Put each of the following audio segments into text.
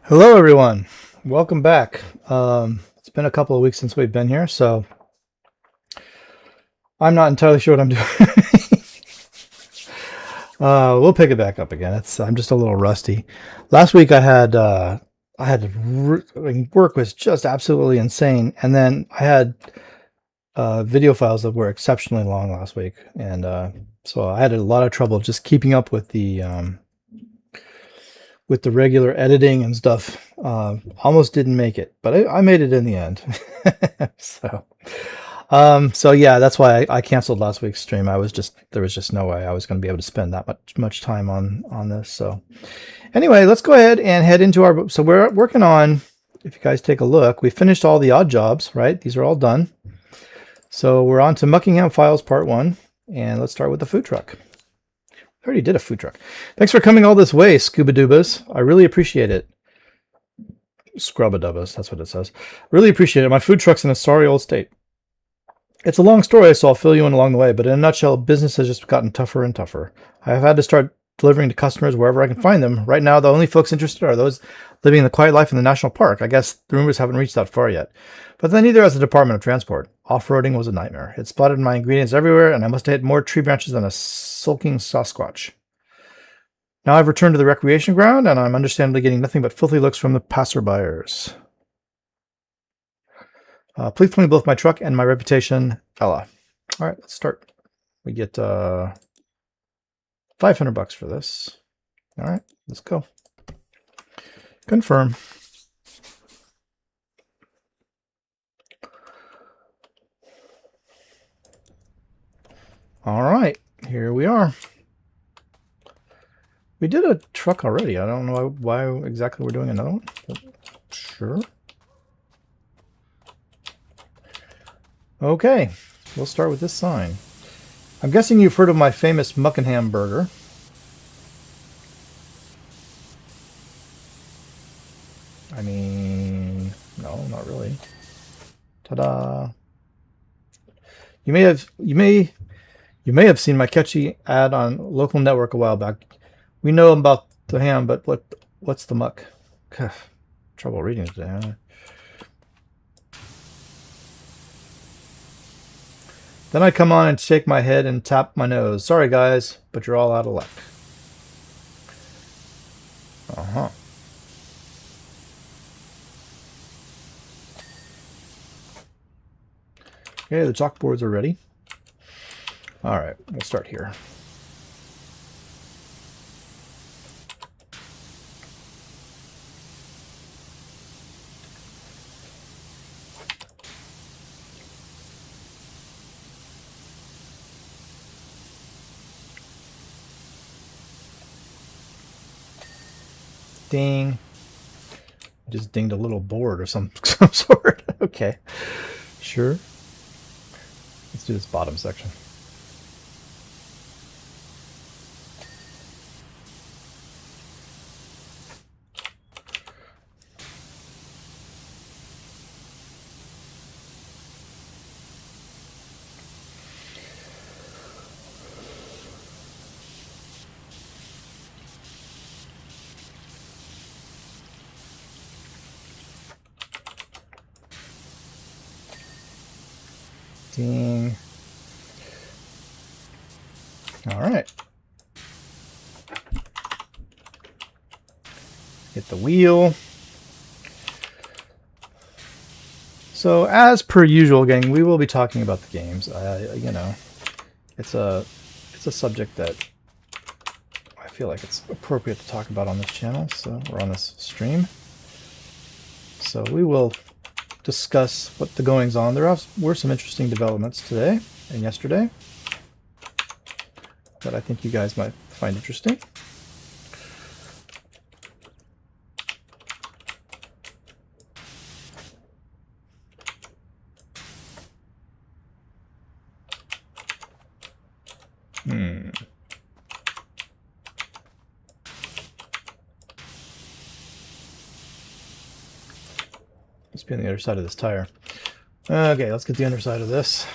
Hello, everyone. Welcome back. It's been a couple of weeks since we've been here, so I'm not entirely sure what I'm doing. We'll pick it back up again. I'm just a little rusty. Last week I mean, work was just absolutely insane, and then I had video files that were exceptionally long last week, and so I had a lot of trouble just keeping up with the regular editing and stuff. Almost didn't make it, but I made it in the end. So yeah, that's why I canceled last week's stream. There was just no way I was going to be able to spend that much time on this. So anyway, let's go ahead and head into our. So we're working on. If you guys take a look, we finished all the odd jobs, right? These are all done. So we're on to Muckingham Files Part 1, and let's start with the food truck. I already did a food truck. Thanks for coming all this way, Scuba Dubas. I really appreciate it. Scrubba-dubbas, that's what it says. Really appreciate it. My food truck's in a sorry old state. It's a long story, so I'll fill you in along the way, but in a nutshell, business has just gotten tougher and tougher. I have had to start delivering to customers wherever I can find them. Right now, the only folks interested are those living the quiet life in the national park. I guess the rumors haven't reached that far yet. But then neither has the Department of Transport. Off-roading was a nightmare. It spotted my ingredients everywhere, and I must have hit more tree branches than a sulking Sasquatch. Now I've returned to the recreation ground, and I'm understandably getting nothing but filthy looks from the passerbyers. Please tell me both my truck and my reputation, Ella. All right, let's start. We get $500 for this. All right, let's go. Confirm. All right, here we are. We did a truck already. I don't know why exactly we're doing another one. Sure. Okay, we'll start with this sign. I'm guessing you've heard of my famous Muckingham burger. I mean, no, not really. Ta-da! You may have seen my catchy ad on local network a while back. We know about the ham, but what's the muck? Trouble reading today, huh? Then I come on and shake my head and tap my nose. Sorry, guys, but you're all out of luck. Uh-huh. Okay, the chalkboards are ready. All right, we'll start here. Ding. I just dinged a little board or some sort. Okay. Sure. Let's do this bottom section. Ding. All right. Hit the wheel. So as per usual, gang, we will be talking about the games. You know, it's a subject that I feel like it's appropriate to talk about on this channel, so or on this stream. So we will discuss what the goings on. There were some interesting developments today and yesterday that I think you guys might find interesting. Must be on the other side of this tire. Okay, let's get the underside of this.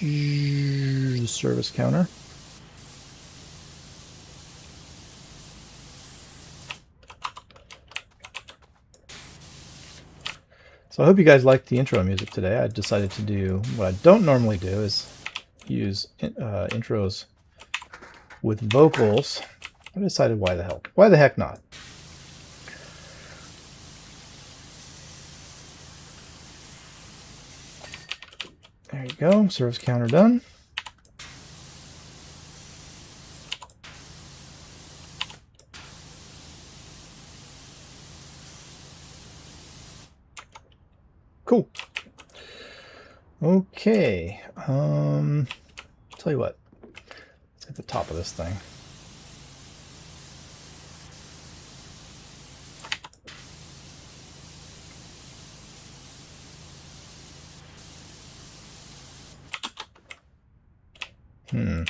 The service counter. So I hope you guys liked the intro music today. I decided to do what I don't normally do, is use intros with vocals. I decided why the heck not. There you go, service counter done. Cool. Okay. Tell you what. Let's get the top of this thing.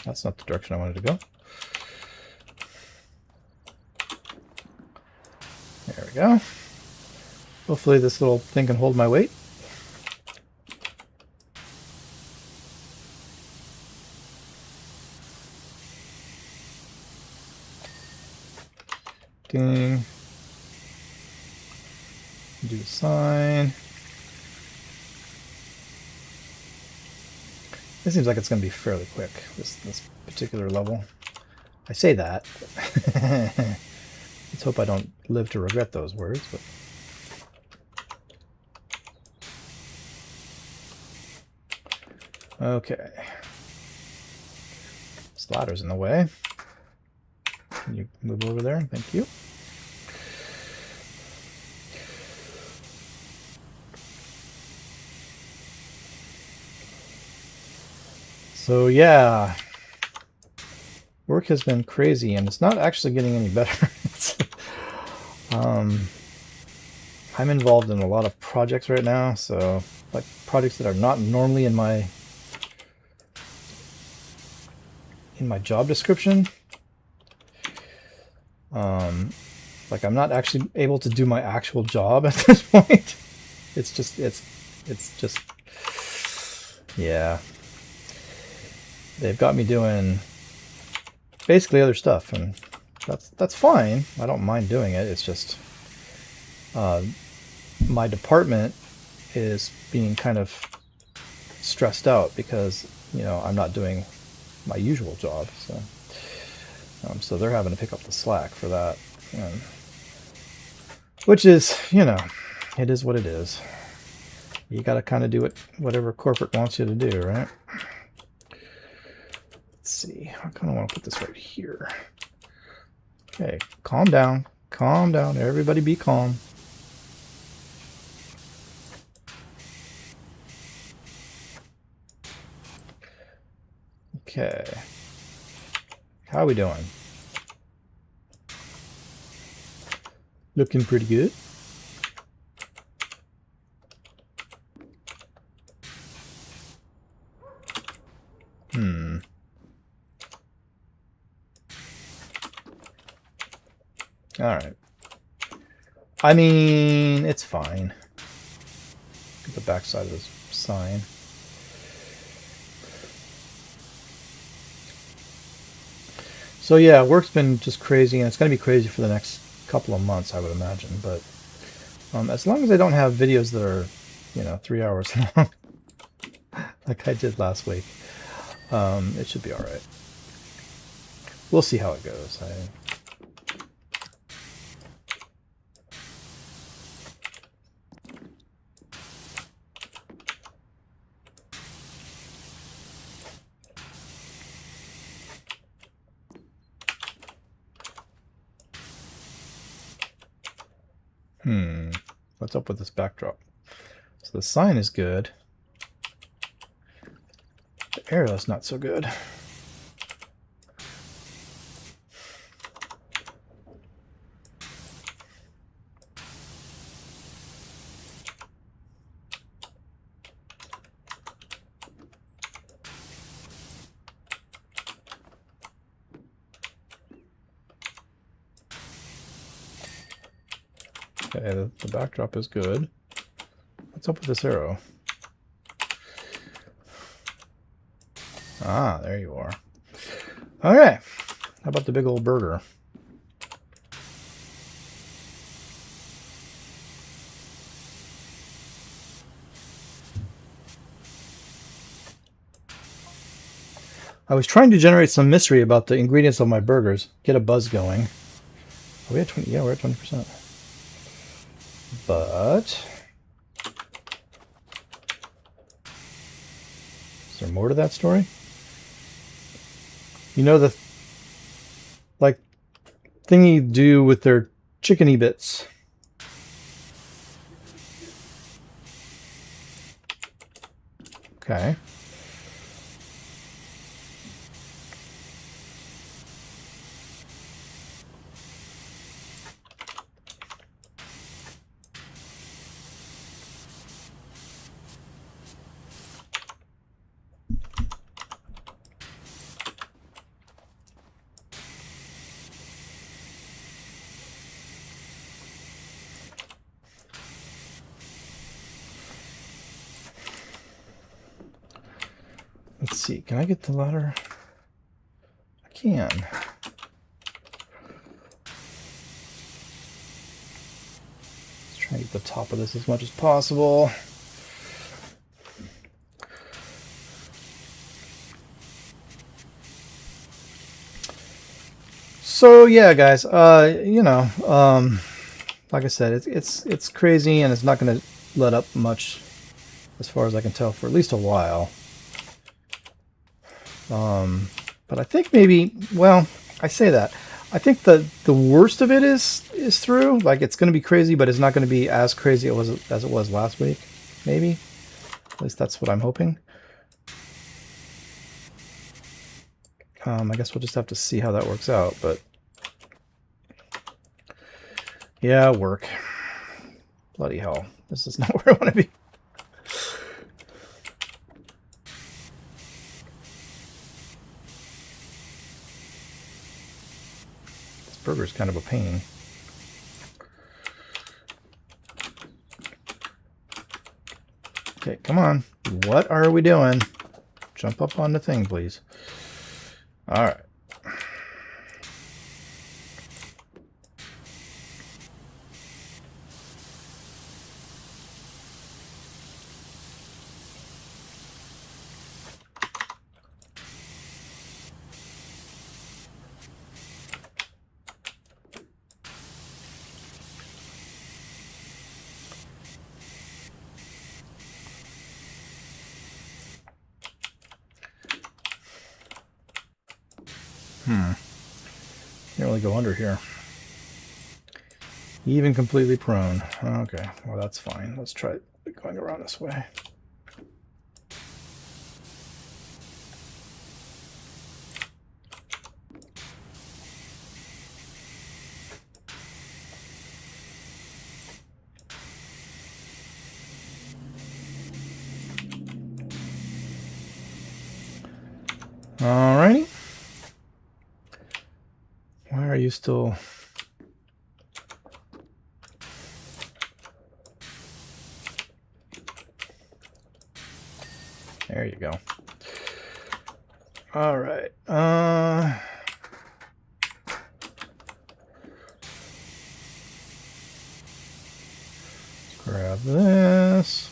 That's not the direction I wanted to go. There we go. Hopefully this little thing can hold my weight. Ding. Do the sign. It seems like it's going to be fairly quick, this particular level. I say that. Let's hope I don't live to regret those words. But okay. This ladder's in the way. Can you move over there? Thank you. So yeah, work has been crazy, and it's not actually getting any better. I'm involved in a lot of projects right now, so like projects that are not normally in my job description. Like I'm not actually able to do my actual job at this point. It's just yeah. They've got me doing basically other stuff, and that's fine. I don't mind doing it. It's just my department is being kind of stressed out because, you know, I'm not doing my usual job. So they're having to pick up the slack for that, which is, you know, it is what it is. You got to kind of do whatever corporate wants you to do, right? Let's see. I kind of want to put this right here. Okay, calm down. Calm down. Everybody be calm. Okay. How are we doing? Looking pretty good. All right. I mean, it's fine. Get the back side of this sign. So yeah, work's been just crazy, and it's going to be crazy for the next couple of months, I would imagine. But as long as I don't have videos that are, you know, 3 hours long, like I did last week, it should be all right. We'll see how it goes. What's up with this backdrop? So the sign is good. The arrow's not so good. Okay, the backdrop is good. What's up with this arrow? Ah, there you are. Okay, how about the big old burger? I was trying to generate some mystery about the ingredients of my burgers. Get a buzz going. Are we at 20? Yeah, we're at 20%. But is there more to that story? You know the like thingy do with their chickeny bits. Okay. Let's see. Can I get the ladder? I can. Let's try to get the top of this as much as possible. So yeah, guys. You know, like I said, it's crazy, and it's not going to let up much, as far as I can tell, for at least a while. But I think maybe, well, I say that. I think the worst of it is through. Like, it's going to be crazy, but it's not going to be as crazy as it was last week. Maybe. At least that's what I'm hoping. I guess we'll just have to see how that works out, but yeah, work. Bloody hell. This is not where I want to be. This burger's kind of a pain. Okay, come on. What are we doing? Jump up on the thing, please. All right. Can't really go under here. Even completely prone. Okay, well that's fine. Let's try going around this way. Alrighty. Why are you still... There you go. All right. Grab this.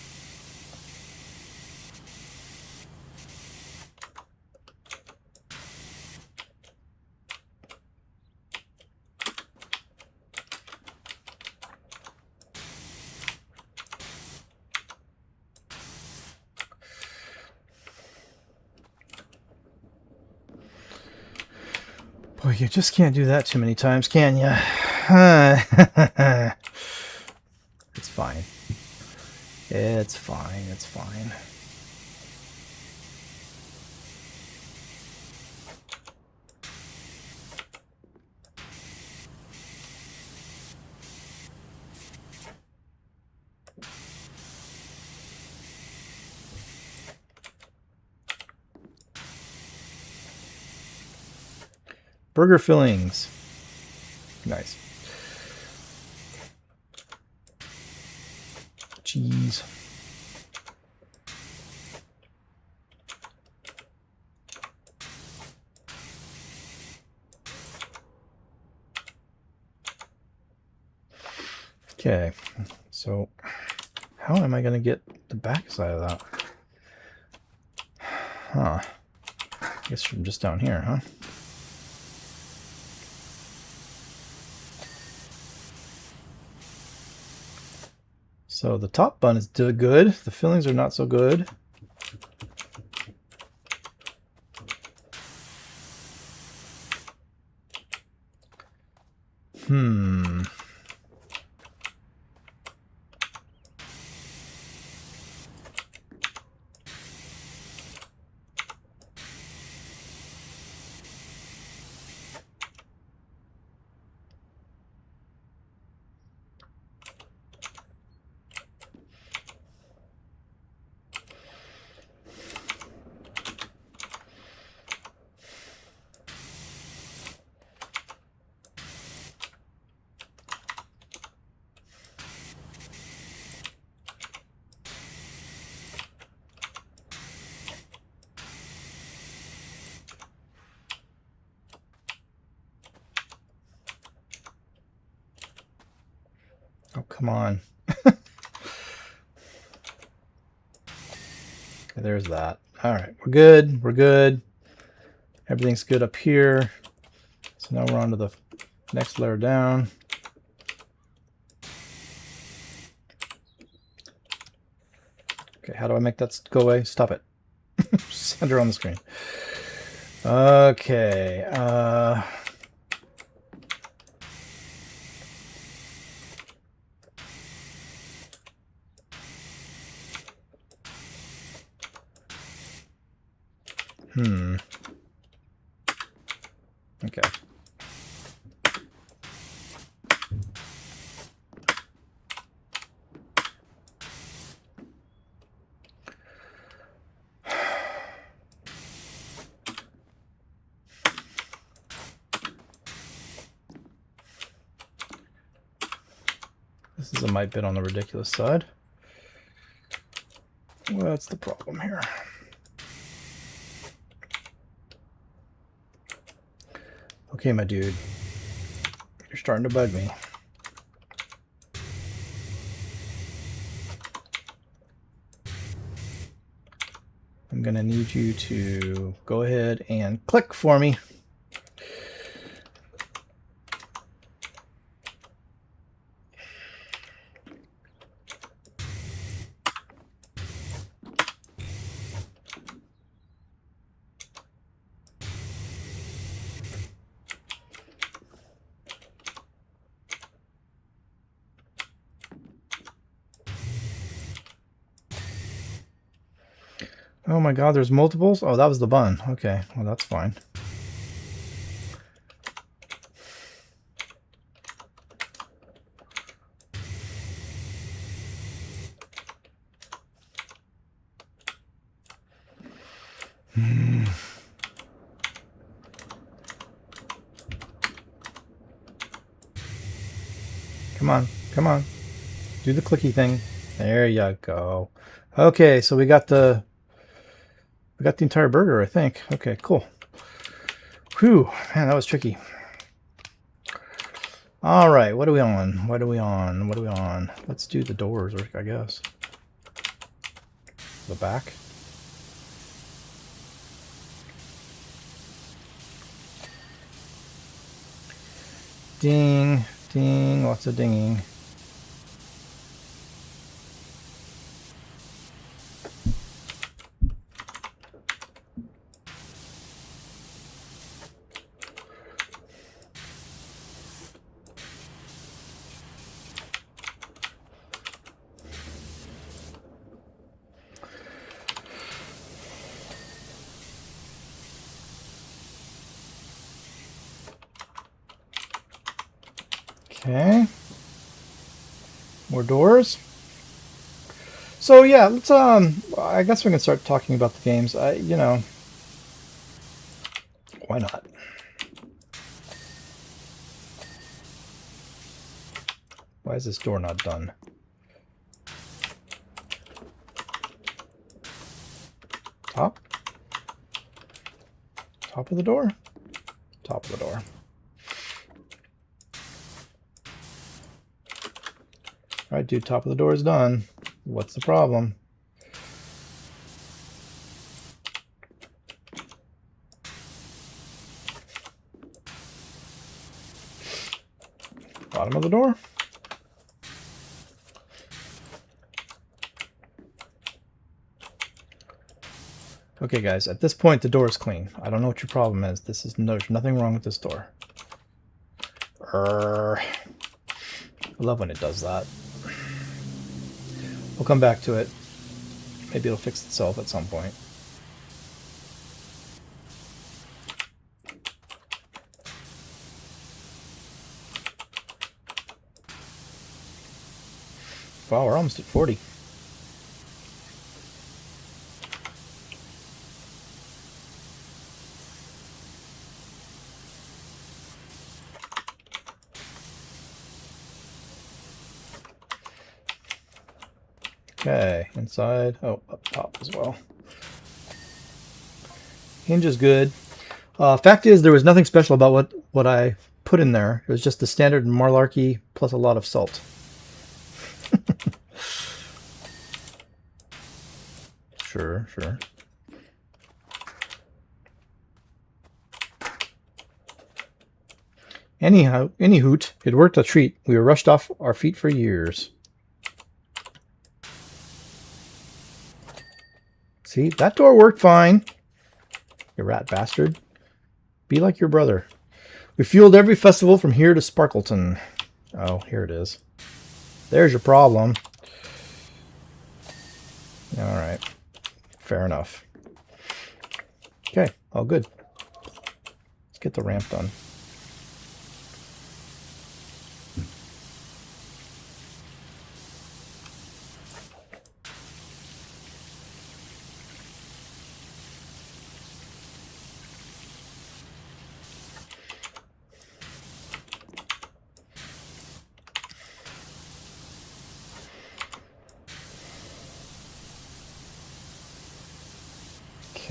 Boy, you just can't do that too many times, can you? It's fine. It's fine. It's fine. Burger fillings. Nice. Cheese. Okay, so how am I going to get the back side of that? Huh. guess from just down here, huh? So the top bun is good. The fillings are not so good. Oh, come on. Okay, there's that. All right, we're good. We're good. Everything's good up here. So now we're on to the next layer down. Okay, how do I make that go away? Stop it. Center on the screen. Okay. Okay. This is a mite bit on the ridiculous side. What's the problem here? Okay, my dude. You're starting to bug me. I'm going to need you to go ahead and click for me. Oh my god, there's multiples? Oh, that was the bun. Okay, well that's fine. Come on, come on. Do the clicky thing. There you go. Okay, so we got the entire burger, I think. Okay, cool. Whew, man, that was tricky. All right, what are we on? What are we on? What are we on? Let's do the doors, I guess. The back. Ding, ding, lots of dinging. Okay. More doors. So yeah, let's I guess we can start talking about the games. You know, why not? Why is this door not done? Top? Top of the door? Top of the door. All right, dude, top of the door is done. What's the problem? Bottom of the door. Okay, guys, at this point, the door is clean. I don't know what your problem is. There's nothing wrong with this door. I love when it does that. We'll come back to it. Maybe it'll fix itself at some point. Wow, we're almost at 40. Okay, inside. Oh, up top as well. Hinge is good. Fact is, there was nothing special about what I put in there. It was just the standard Malarkey plus a lot of salt. Sure. Anyhow, any hoot, it worked a treat. We were rushed off our feet for years. See, that door worked fine. You rat bastard. Be like your brother. We fueled every festival from here to Sparkleton. Oh, here it is. There's your problem. Alright. Fair enough. Okay, all good. Let's get the ramp done.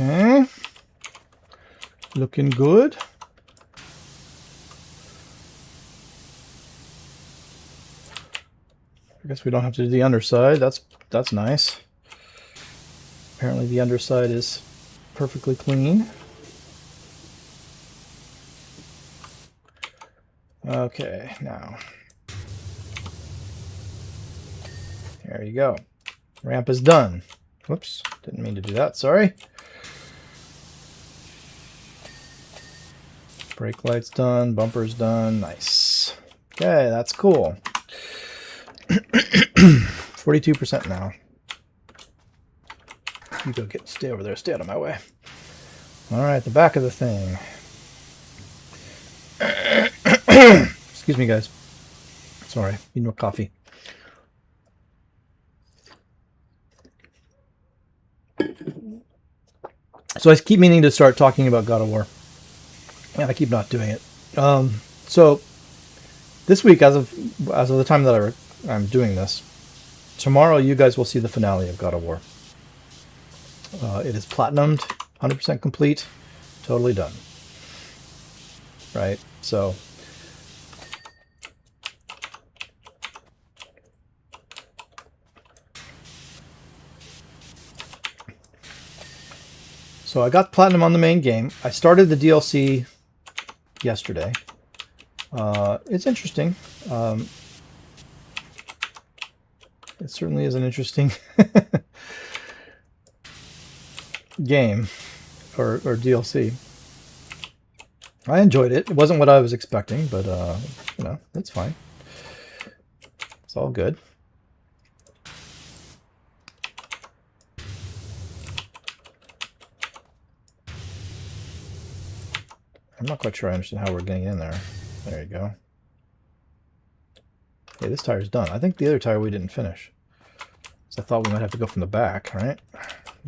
Okay, looking good. I guess we don't have to do the underside. That's nice. Apparently the underside is perfectly clean. Okay, now there you go. Ramp is done. Whoops, didn't mean to do that, sorry. Brake light's done, bumper's done, nice. Okay, that's cool. 42% now. You go stay over there, stay out of my way. All right, the back of the thing. Excuse me, guys. Sorry, need more coffee. So I keep meaning to start talking about God of War. And I keep not doing it. So this week, as of the time that I'm doing this, tomorrow you guys will see the finale of God of War. It is platinumed, 100% complete, totally done. Right? So I got platinum on the main game. I started the DLC yesterday. It's interesting. It certainly is an interesting game or DLC. I enjoyed it. It wasn't what I was expecting, but you know, it's fine. It's all good. I'm not quite sure I understand how we're getting in there. There you go. Okay, this tire's done. I think the other tire we didn't finish. So I thought we might have to go from the back, right?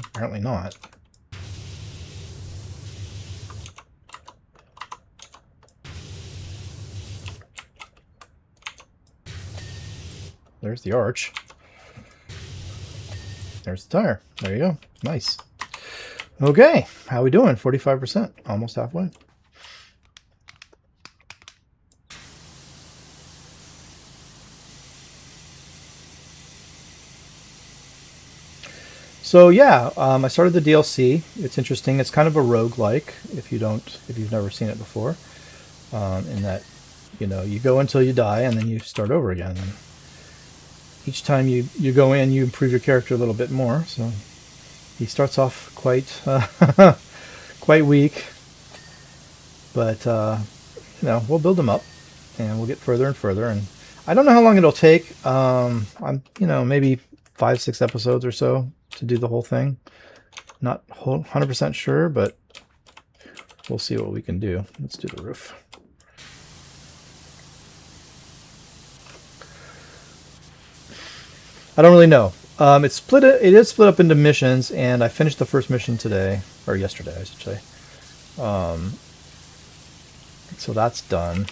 Apparently not. There's the arch. There's the tire. There you go. Nice. Okay, how we doing? 45%, almost halfway. So yeah, I started the DLC. It's interesting. It's kind of a roguelike if you've never seen it before. In that you know, you go until you die, and then you start over again. And each time you go in, you improve your character a little bit more. So he starts off quite quite weak, but you know, we'll build him up, and we'll get further and further. And I don't know how long it'll take. I'm, you know, maybe 5-6 episodes or so to do the whole thing. Not 100% sure, but we'll see what we can do. Let's do the roof. I don't really know. It is split up into missions, and I finished the first mission today, or yesterday, I should say. So that's done.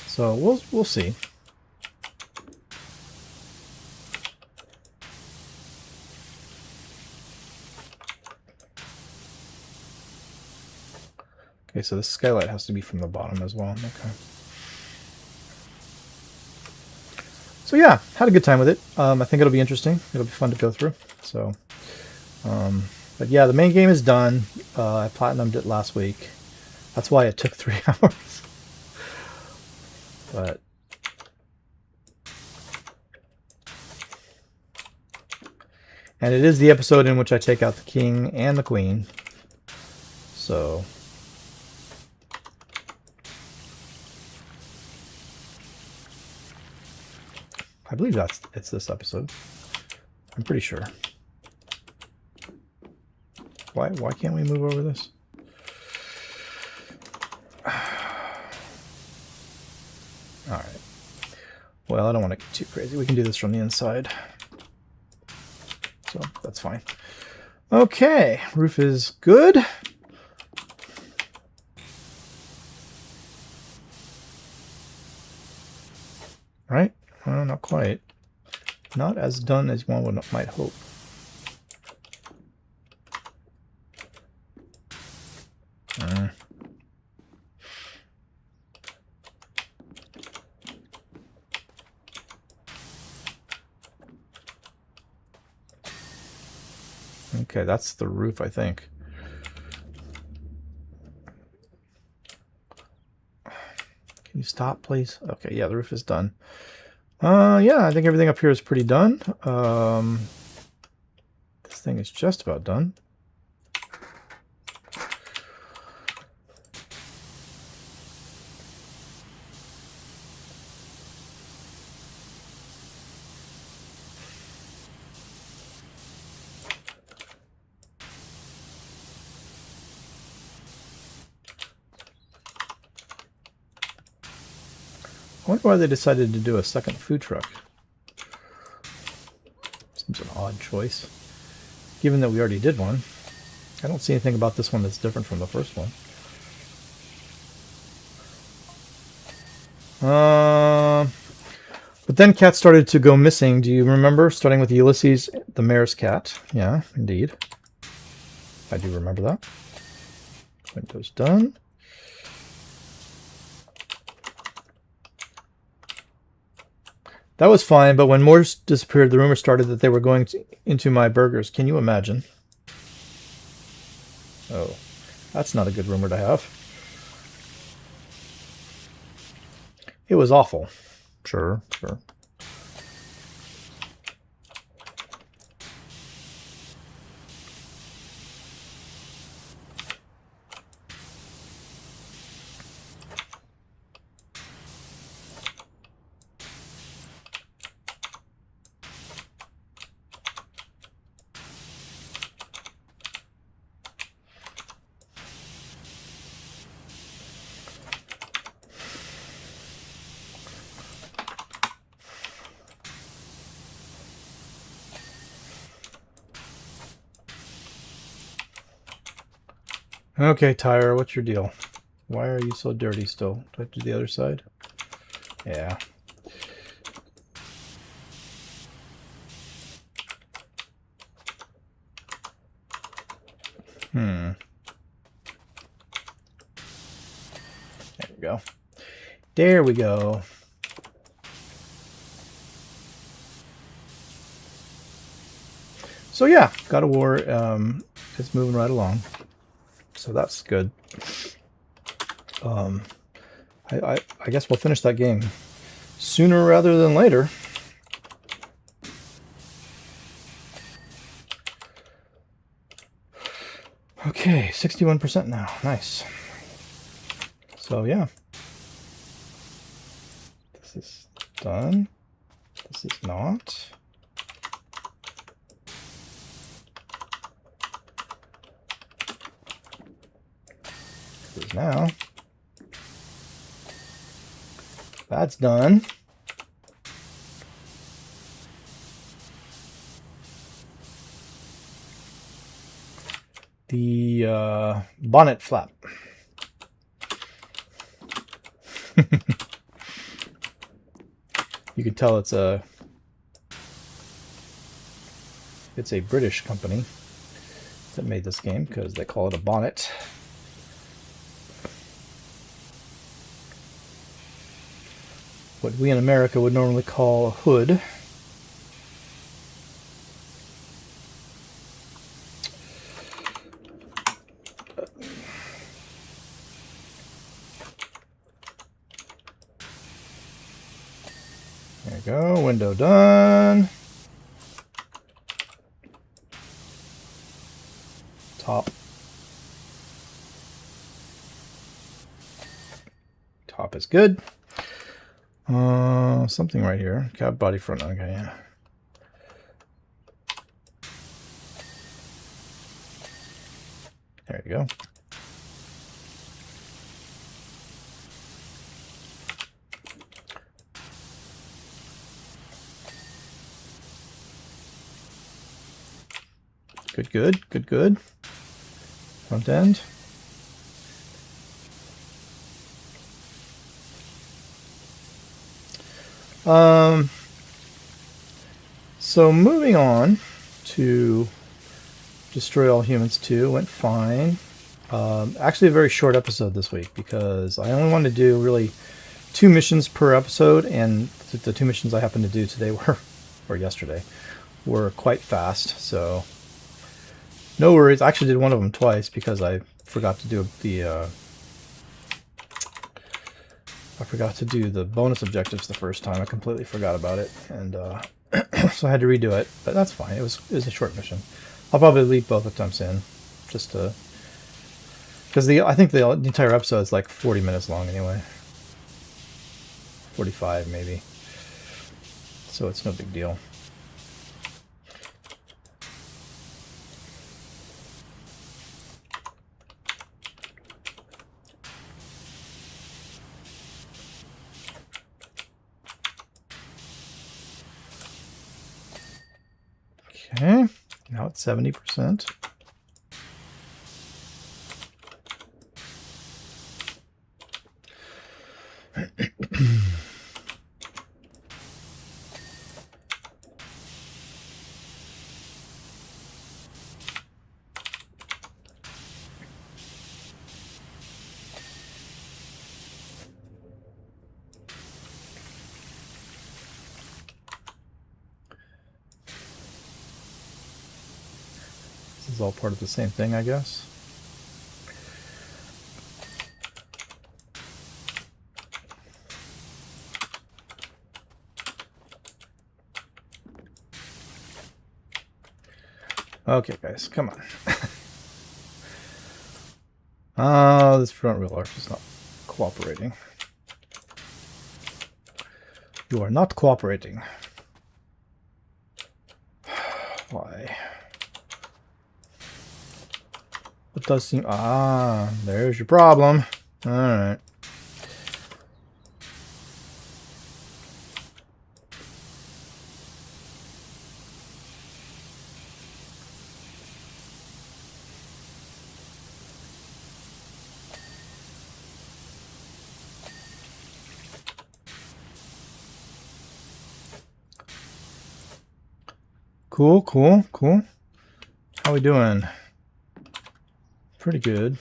So we'll see. Okay, so the skylight has to be from the bottom as well. Okay. So yeah, had a good time with it. I think it'll be interesting. It'll be fun to go through. So, but yeah, the main game is done. I platinumed it last week. That's why it took 3 hours. But and it is the episode in which I take out the king and the queen. So I believe it's this episode. I'm pretty sure. Why can't we move over this? All right. Well, I don't want to get too crazy. We can do this from the inside. So that's fine. Okay, roof is good. Right? Well, not quite. Not as done as one might hope. Okay, that's the roof, I think. Can you stop, please? Okay, yeah, the roof is done. Yeah, I think everything up here is pretty done. This thing is just about done. I wonder why they decided to do a second food truck. Seems an odd choice, given that we already did one. I don't see anything about this one that's different from the first one. But then cats started to go missing. Do you remember? Starting with Ulysses, the mayor's cat. Yeah, indeed. I do remember that. Windows done. That was fine, but when more disappeared, the rumor started that they were going into my burgers. Can you imagine? Oh, that's not a good rumor to have. It was awful. Sure. Okay, Tyra, what's your deal? Why are you so dirty still? Do I have to do the other side? Yeah. There we go. There we go. So yeah, God of War is moving right along. So that's good. I guess we'll finish that game sooner rather than later. Okay, 61% now. Nice. So yeah. This is done. This is not. This is now. That's done. The bonnet flap. You can tell it's a British company that made this game because they call it a bonnet. What we in America would normally call a hood. There you go, window done. Top. Top is good. Something right here. Cab body front. Okay, yeah. There you go. Good, good, good, good. Front end. So moving on to Destroy All Humans 2 went fine. Actually a very short episode this week because I only wanted to do really 2 missions per episode, and the 2 missions I happened to do today or yesterday, were quite fast, so no worries. I actually did one of them twice because I forgot to do the bonus objectives the first time. I completely forgot about it, and so I had to redo it, but that's fine. It was a short mission. I'll probably leave both attempts in, just to, because I think the entire episode is like 40 minutes long anyway, 45 maybe, so it's no big deal. Okay, now it's 70%. This is all part of the same thing, I guess. Okay, guys, come on. This front wheel arch is not cooperating. You are not cooperating. Why? It does seem... there's your problem. Alright. Cool, cool, cool. How we doing? Pretty good.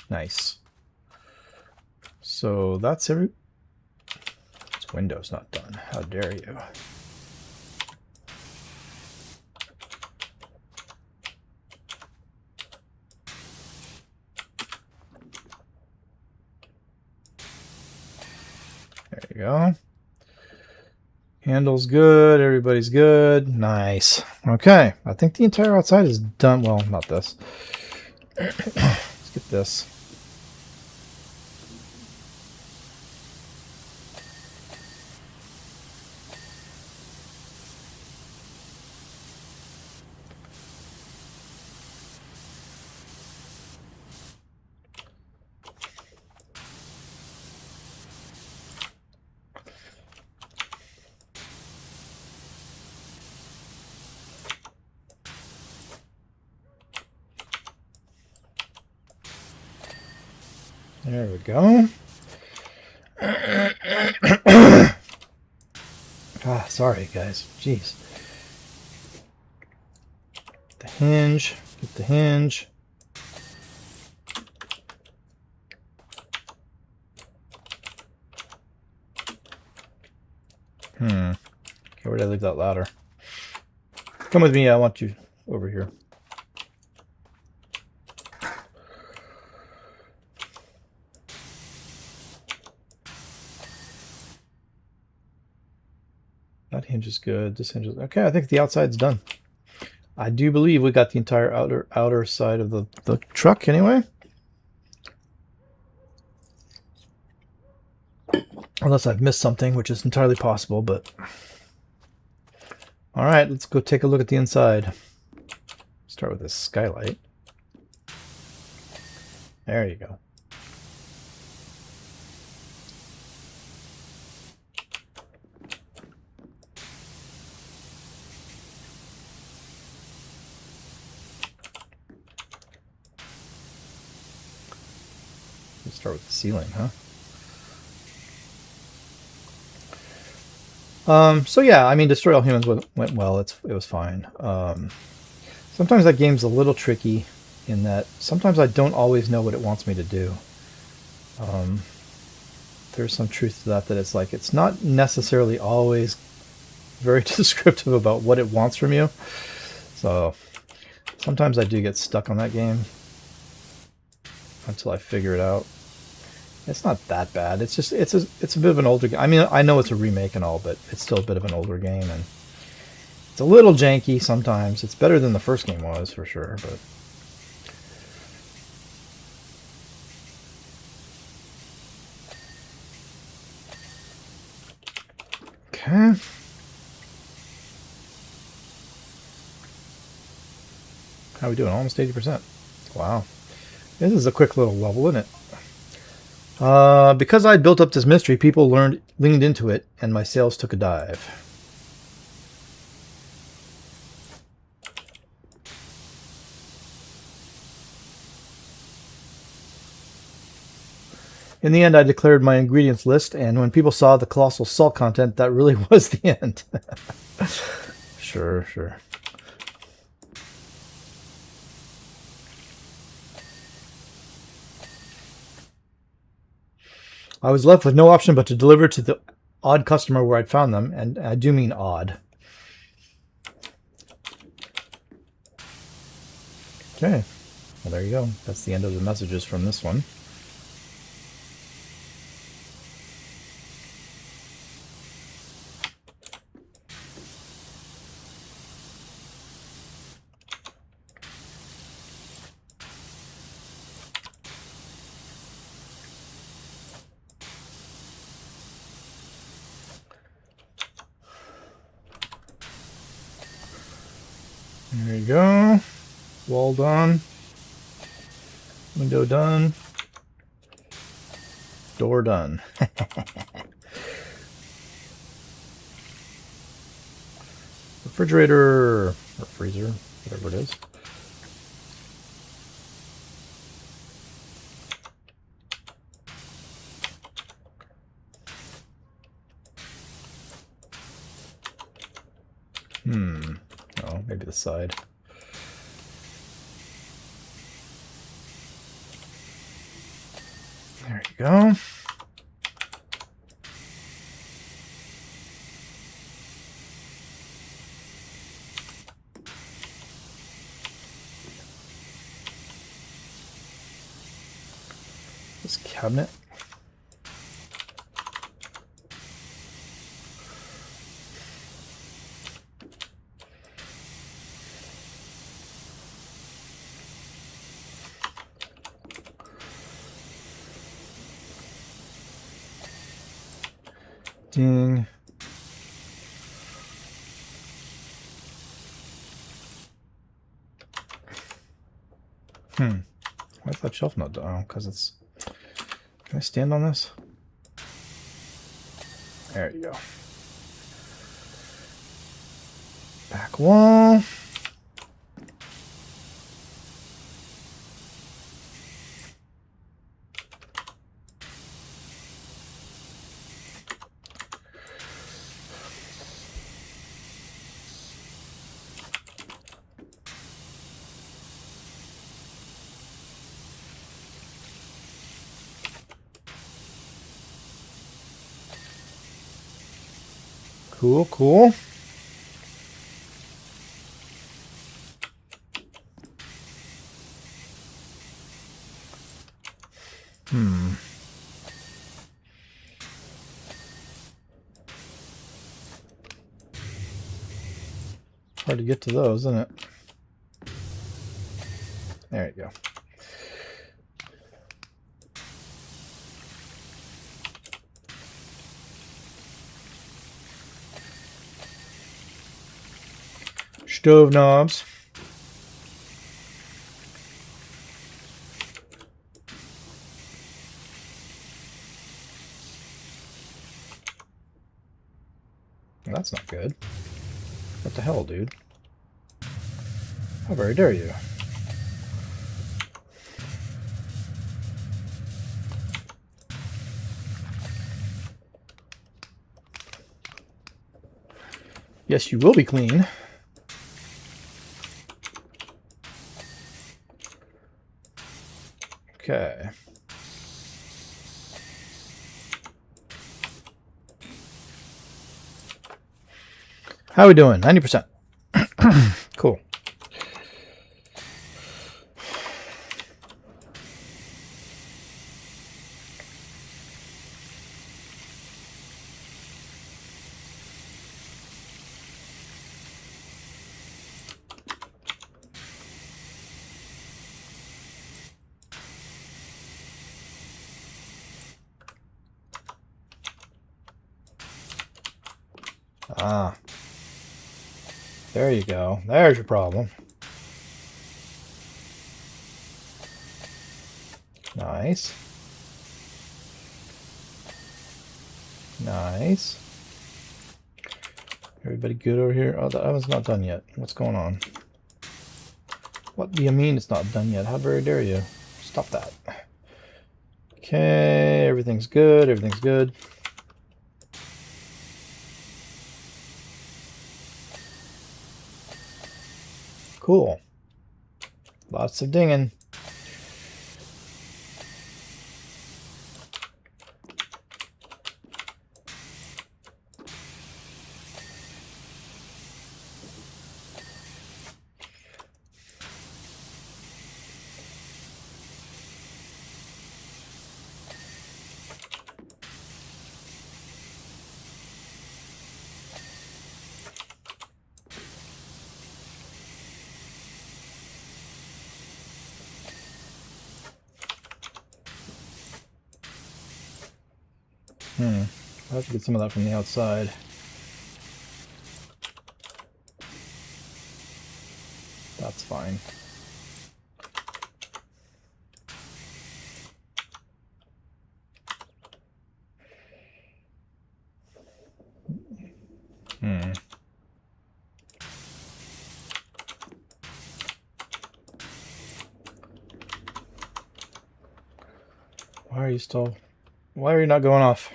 Nice. So that's window's not done. How dare you? There you go. Handle's good. Everybody's good. Nice. Okay. I think the entire outside is done. Well, not this. Let's get this. There we go. Sorry guys. Jeez. The hinge. Get the hinge. Okay, where did I leave that ladder? Come with me. I want you over here. That hinge is good. This hinge is okay. I think the outside's done. I do believe we got the entire outer side of the truck anyway. Unless I've missed something, which is entirely possible, but all right, let's go take a look at the inside. Start with this skylight. There you go. Let's start with the ceiling, huh? So yeah, I mean, Destroy All Humans went well. It was fine. Sometimes that game's a little tricky in that sometimes I don't always know what it wants me to do. There's some truth to that it's like it's not necessarily always very descriptive about what it wants from you. So sometimes I do get stuck on that game until I figure it out. It's not that bad. It's just it's a bit of an older game. I mean, I know it's a remake and all, but it's still a bit of an older game, and it's a little janky sometimes. It's better than the first game was for sure, but okay. How are we doing? Almost 80%. Wow. This is a quick little level, isn't it? Because I built up this mystery, people leaned into it, and my sales took a dive. In the end, I declared my ingredients list, and when people saw the colossal salt content, that really was the end. Sure. I was left with no option but to deliver to the odd customer where I'd found them, and I do mean odd. Okay, well there you go. That's the end of the messages from this one. There you go. Wall done. Window done. Door done. Refrigerator or freezer, whatever it is. Oh, maybe the side. There you go. cabinet. Ding. Why is that shelf not done? Oh, because it's... Can I stand on this? There you go. Back wall. Cool, cool. Hard to get to those, isn't it? There you go. Stove knobs. That's not good. What the hell, dude? How very dare you? Yes, you will be clean. Okay. How are we doing? 90%. Cool. Ah. There you go. There's your problem. Nice. Nice. Everybody good over here? Oh, that oven's not done yet. What's going on? What do you mean it's not done yet? How very dare you? Stop that. Okay, everything's good. Everything's good. Cool. Lots of dinging. I'll have to get some of that from the outside. That's fine. Why are you not going off?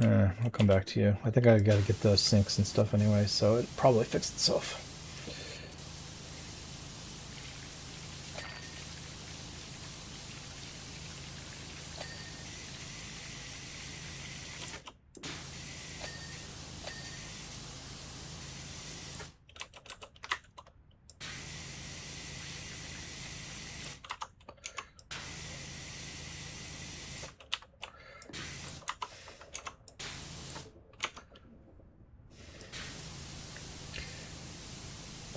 I'll come back to you. I think I gotta get those sinks and stuff anyway, so it probably fixed itself.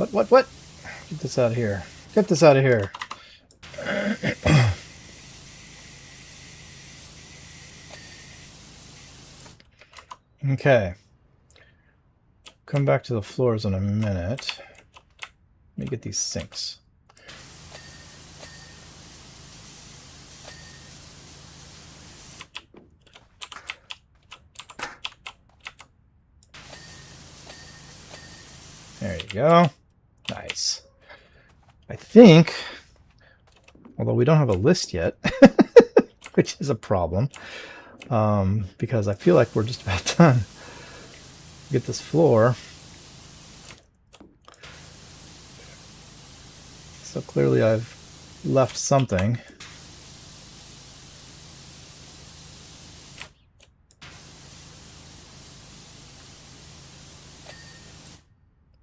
What? Get this out of here. Get this out of here. Okay. Come back to the floors in a minute. Let me get these sinks. There you go. Nice. I think, although we don't have a list yet, which is a problem, because I feel like we're just about done. Get this floor. So clearly I've left something.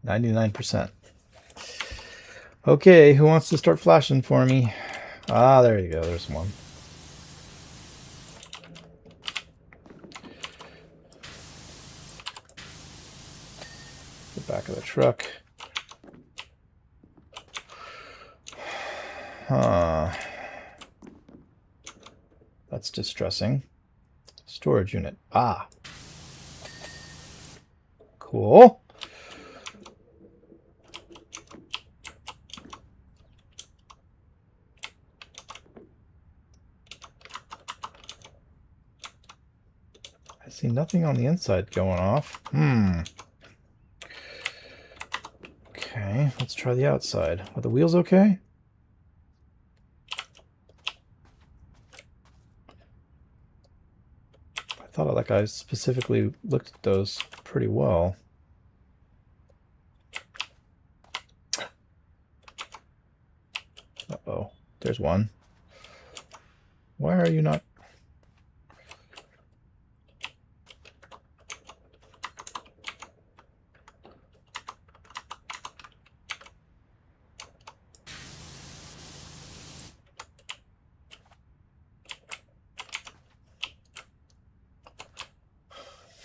%. Okay, who wants to start flashing for me? Ah, there you go. There's one. The back of the truck. Huh. That's distressing. Storage unit. Ah. Cool. I see nothing on the inside going off. Okay, let's try the outside. Are the wheels okay? I thought like I specifically looked at those pretty well. Uh-oh, there's one. Why are you not?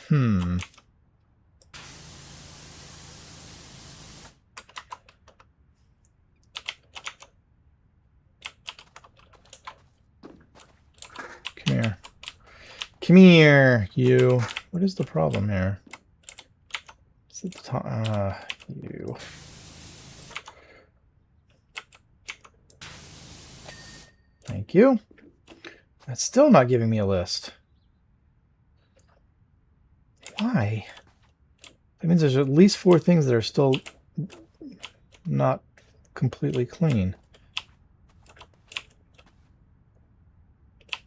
Come here. Come here, you. What is the problem here? Is it the you. Thank you. That's still not giving me a list. Why? That means there's at least 4 things that are still not completely clean.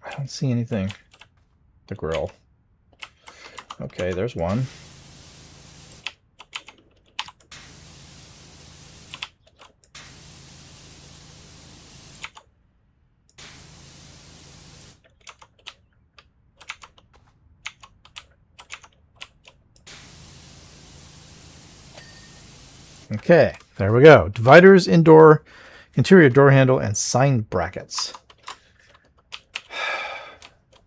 I don't see anything. The grill. Okay, there's one. Okay, there we go. Dividers, interior door handle, and sign brackets.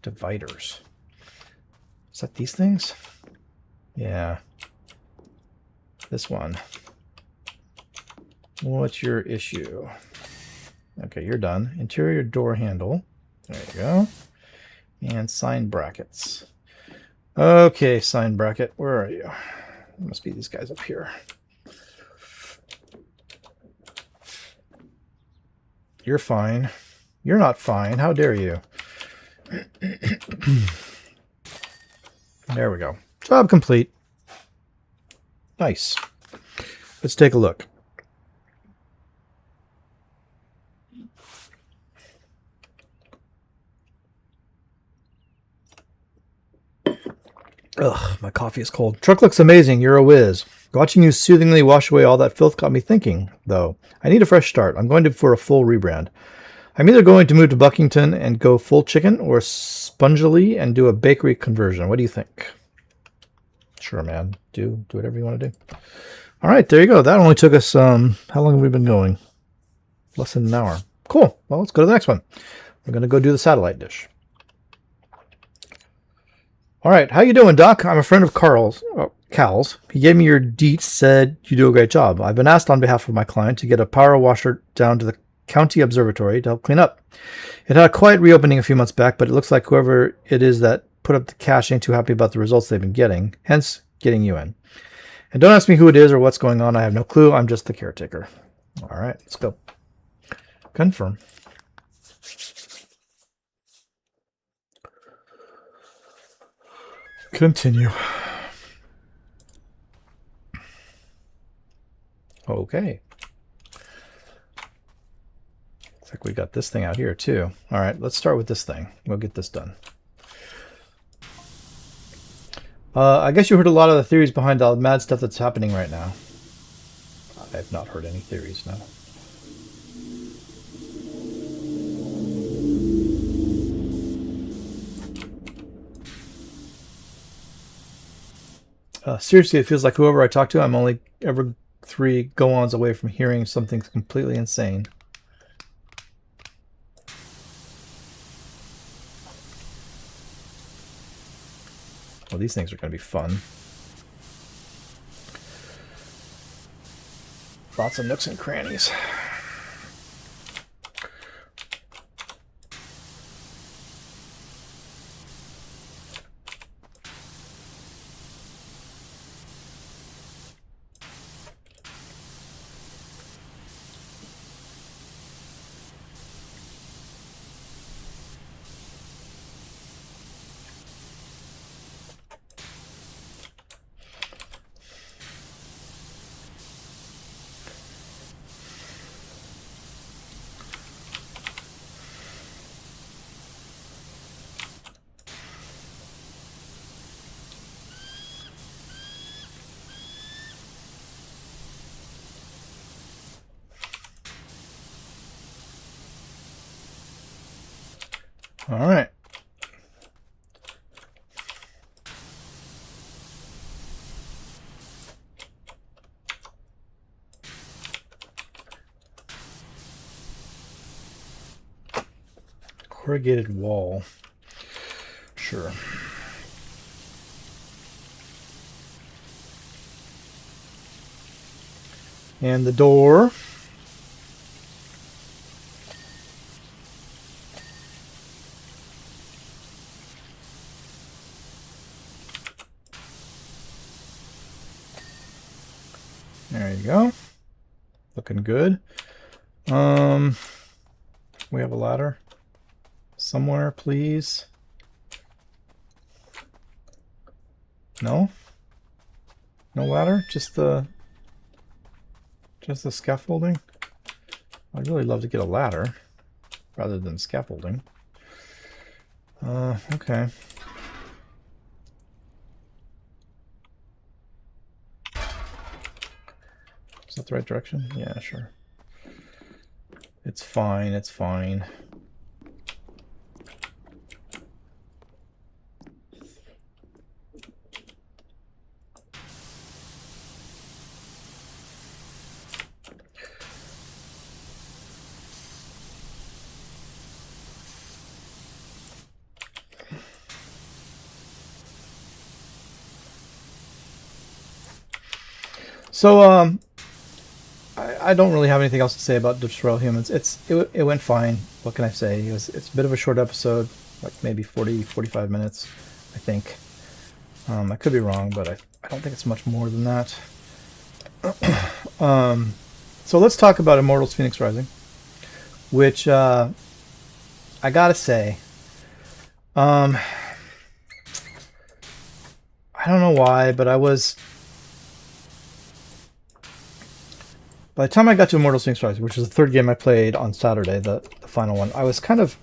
Dividers. Is that these things? Yeah. This one. What's your issue? Okay, you're done. Interior door handle. There you go. And sign brackets. Okay, sign bracket. Where are you? It must be these guys up here. You're fine. You're not fine. How dare you? There we go. Job complete. Nice. Let's take a look. Ugh, my coffee is cold. Truck looks amazing. You're a whiz. Watching you soothingly wash away all that filth got me thinking, though. I need a fresh start. I'm going for a full rebrand. I'm either going to move to Buckington and go full chicken or spongily and do a bakery conversion. What do you think? Sure, man. Do whatever you want to do. All right, there you go. That only took us, how long have we been going? Less than an hour. Cool. Well, let's go to the next one. We're going to go do the satellite dish. All right, how you doing, Doc? I'm a friend of Cal's. He gave me your deets, said you do a great job. I've been asked on behalf of my client to get a power washer down to the county observatory to help clean up. It had a quiet reopening a few months back, but it looks like whoever it is that put up the cash ain't too happy about the results they've been getting, hence getting you in. And don't ask me who it is or what's going on. I have no clue. I'm just the caretaker. All right, let's go. Confirm. Continue. Okay. Looks like we got this thing out here too. All right, let's start with this thing. We'll get this done. I guess you heard a lot of the theories behind all the mad stuff that's happening right now. I have not heard any theories, no. Seriously, it feels like whoever I talk to, I'm only ever 3 go-ons away from hearing something completely insane. Well, these things are going to be fun. Lots of nooks and crannies. All right. Corrugated wall. Sure. And the door. There you go. Looking good. We have a ladder somewhere, please. No? No ladder? Just the scaffolding? I'd really love to get a ladder rather than scaffolding. Okay. Is that the right direction? Yeah, sure. It's fine, it's fine. So, I don't really have anything else to say about Destroy All Humans. It went fine. What can I say? It's a bit of a short episode, like maybe 45 minutes, I think. I could be wrong, but I don't think it's much more than that. So let's talk about Immortals Phoenix Rising, which I gotta say, I don't know why, but by the time I got to Immortals Phoenix Rising, which was the 3rd game I played on Saturday, the final one, I was kind of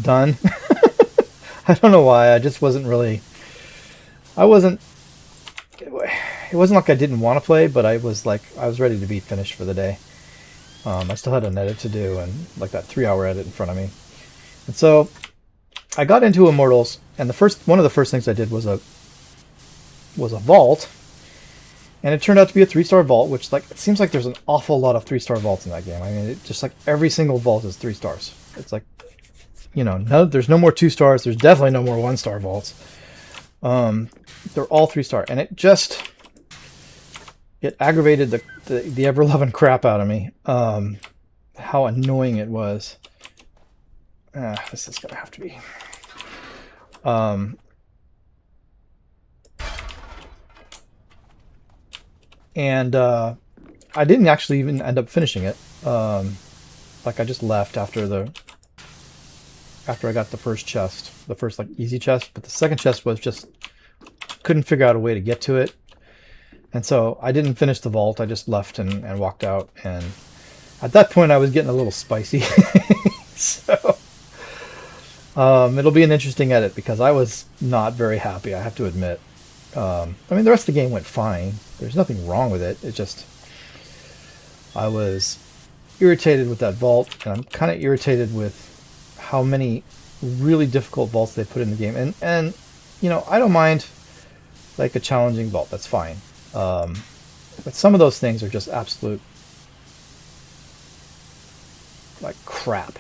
done. I don't know why. I just wasn't really. It wasn't like I didn't want to play, but I was ready to be finished for the day. I still had an edit to do, and like that 3-hour edit in front of me. And so I got into Immortals, and one of the first things I did was a vault. And it turned out to be a 3-star vault, which it seems like there's an awful lot of 3-star vaults in that game. I mean, just like every single vault is 3 stars. It's like, no, there's no more 2 stars. There's definitely no more 1-star vaults. They're all 3-star, and it aggravated the ever-loving crap out of me. How annoying it was. This is gonna have to be. And I didn't actually even end up finishing it. Like I just left after I got the first chest, the first like easy chest, but the second chest was just couldn't figure out a way to get to it. And so I didn't finish the vault. I just left and walked out. And at that point I was getting a little spicy. So it'll be an interesting edit because I was not very happy, I have to admit. I mean, the rest of the game went fine. There's nothing wrong with it. It just, I was irritated with that vault, and I'm kind of irritated with how many really difficult vaults they put in the game. And you know, I don't mind like a challenging vault. That's fine. But some of those things are just absolute like crap.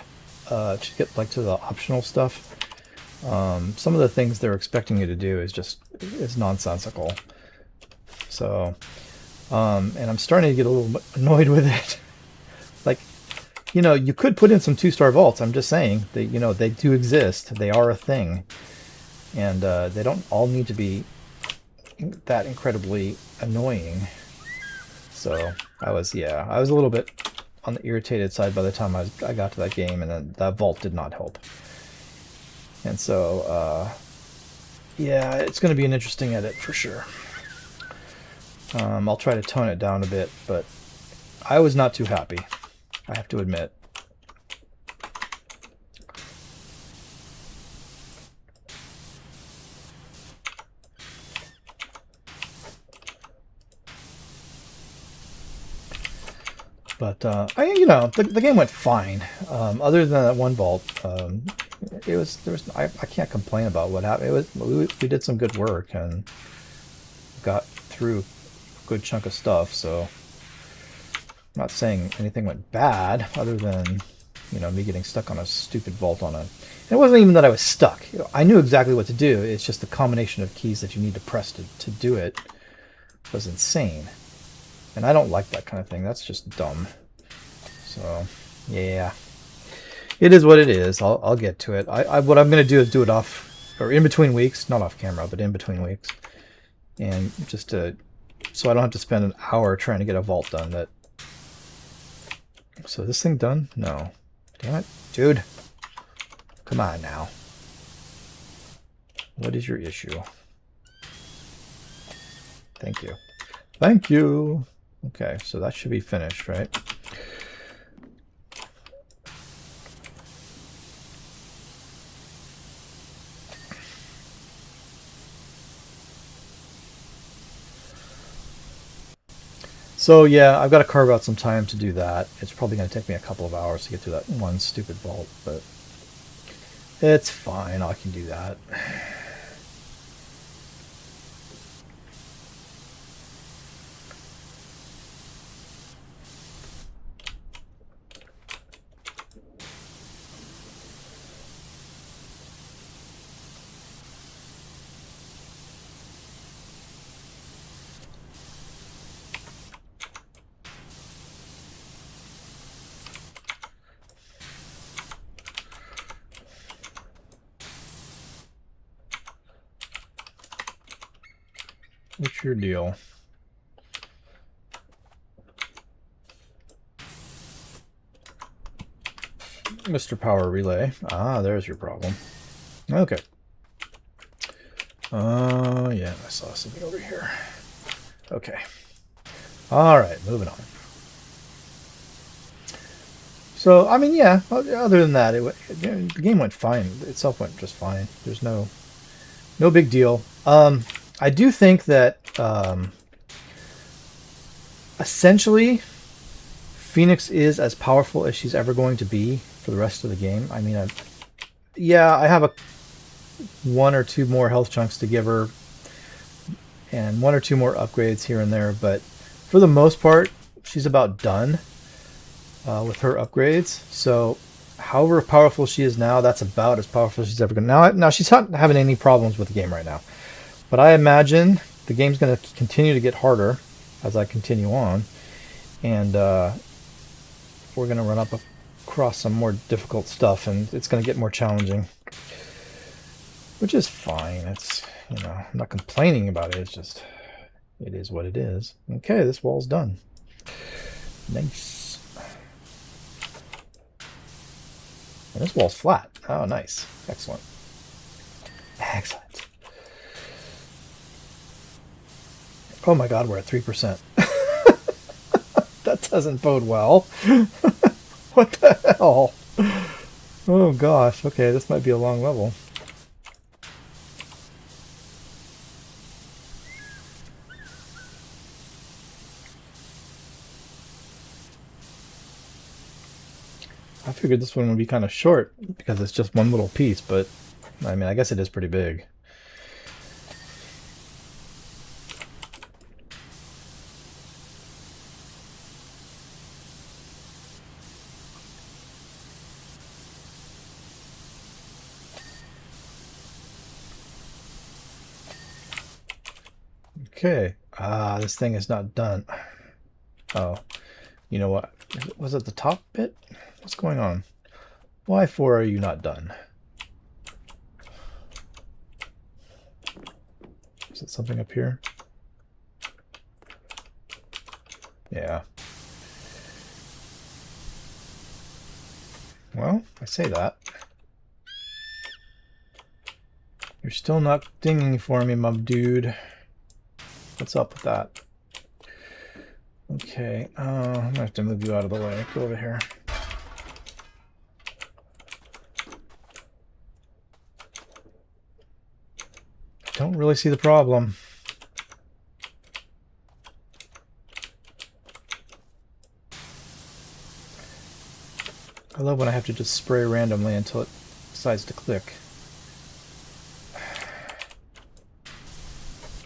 To get like to the optional stuff. Some of the things they're expecting you to do is nonsensical. So, and I'm starting to get a little annoyed with it. Like, you know, you could put in some 2-star vaults. I'm just saying that, you know, they do exist. They are a thing, and they don't all need to be that incredibly annoying. So I was a little bit on the irritated side by the time I got to that game, and then that vault did not help. And so, yeah, it's going to be an interesting edit for sure. I'll try to tone it down a bit, but I was not too happy, I have to admit. But you know, the game went fine. Other than that one vault, I can't complain about what happened. We did some good work and got through a good chunk of stuff. So I'm not saying anything went bad, other than, you know, me getting stuck on a stupid vault on a. And it wasn't even that I was stuck. You know, I knew exactly what to do. It's just the combination of keys that you need to press to do it was insane. And I don't like that kind of thing. That's just dumb. So, yeah. It is what it is. I'll get to it. What I'm going to do is do it off, or in between weeks. Not off camera, but in between weeks. And just so I don't have to spend an hour trying to get a vault done. So this thing done? No. Damn it. Dude. Come on now. What is your issue? Thank you. Thank you. Okay, so that should be finished, right? So yeah, I've got to carve out some time to do that. It's probably going to take me a couple of hours to get through that one stupid vault, but it's fine. I can do that. What's your deal? Mr. Power Relay. Ah, there's your problem. Okay. Yeah, I saw something over here. Okay. All right, moving on. So, I mean, yeah, other than that, the game went fine. Itself went just fine. There's no big deal. I do think that essentially Phoenix is as powerful as she's ever going to be for the rest of the game. I mean, I have one or two more health chunks to give her, and one or two more upgrades here and there, but for the most part, she's about done with her upgrades. So however powerful she is now, that's about as powerful as she's ever going to. Now she's not having any problems with the game right now. But I imagine the game's going to continue to get harder as I continue on, and we're going to run up across some more difficult stuff, and it's going to get more challenging, which is fine. It's, you know, I'm not complaining about it. It's just, it is what it is. Okay, this wall's done. Nice. And this wall's flat. Oh, nice. Excellent. Excellent. Oh my god, we're at 3%. That doesn't bode well. What the hell? Oh gosh, okay, this might be a long level. I figured this one would be kind of short because it's just one little piece, but I mean, I guess it is pretty big. Okay. Ah, this thing is not done. Oh, you know what? Was it the top bit? What's going on? Why for are you not done? Is it something up here? Yeah. Well, I say that. You're still not dinging for me, my dude. What's up with that? Okay, I'm gonna have to move you out of the way. Go over here. Don't really see the problem. I love when I have to just spray randomly until it decides to click.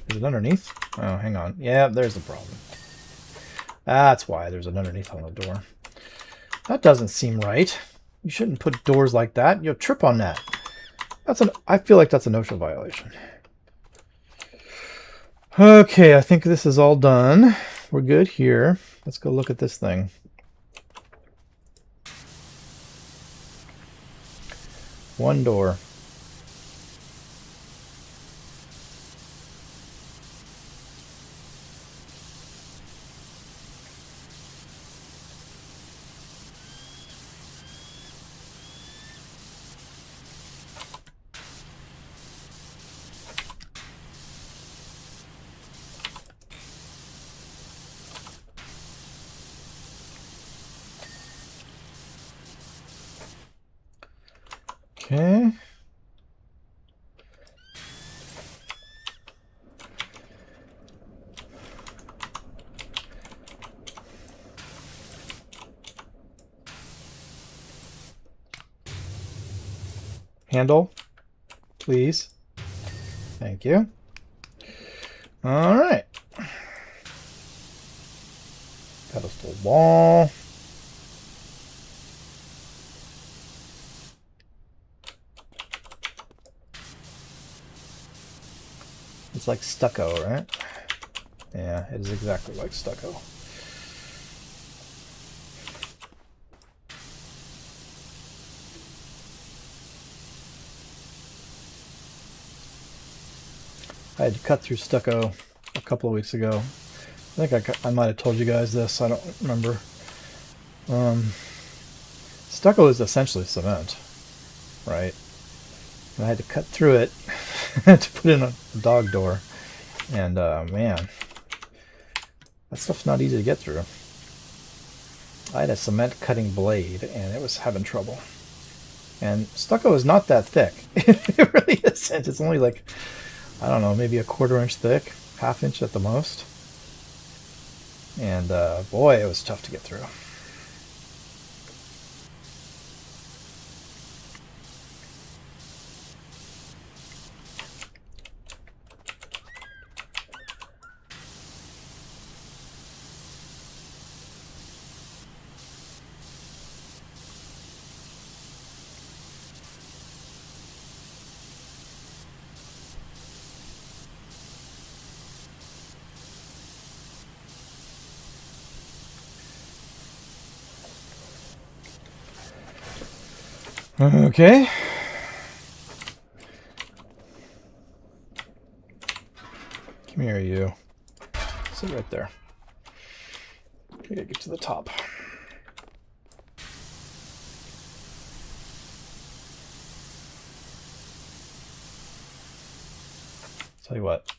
Is it underneath? Oh, hang on. Yeah, there's the problem. That's why there's an underneath on the door. That doesn't seem right. You shouldn't put doors like that. You'll trip on that. I feel like that's a no-show violation. Okay, I think this is all done. We're good here. Let's go look at this thing. One door. Okay. Handle, please. Thank you. All right. Pedestal wall. It's like stucco, right? Yeah, it is exactly like stucco. I had to cut through stucco a couple of weeks ago. I think I might have told you guys this. I don't remember. Stucco is essentially cement, right? And I had to cut through it to put in a dog door. And man, that stuff's not easy to get through. I had a cement cutting blade and it was having trouble. And stucco is not that thick. It really isn't. It's only like, I don't know, maybe a 1/4 inch thick, 1/2 inch at the most. And boy, it was tough to get through. Okay. Come here, you. Sit right there. We gotta get to the top. Tell you what.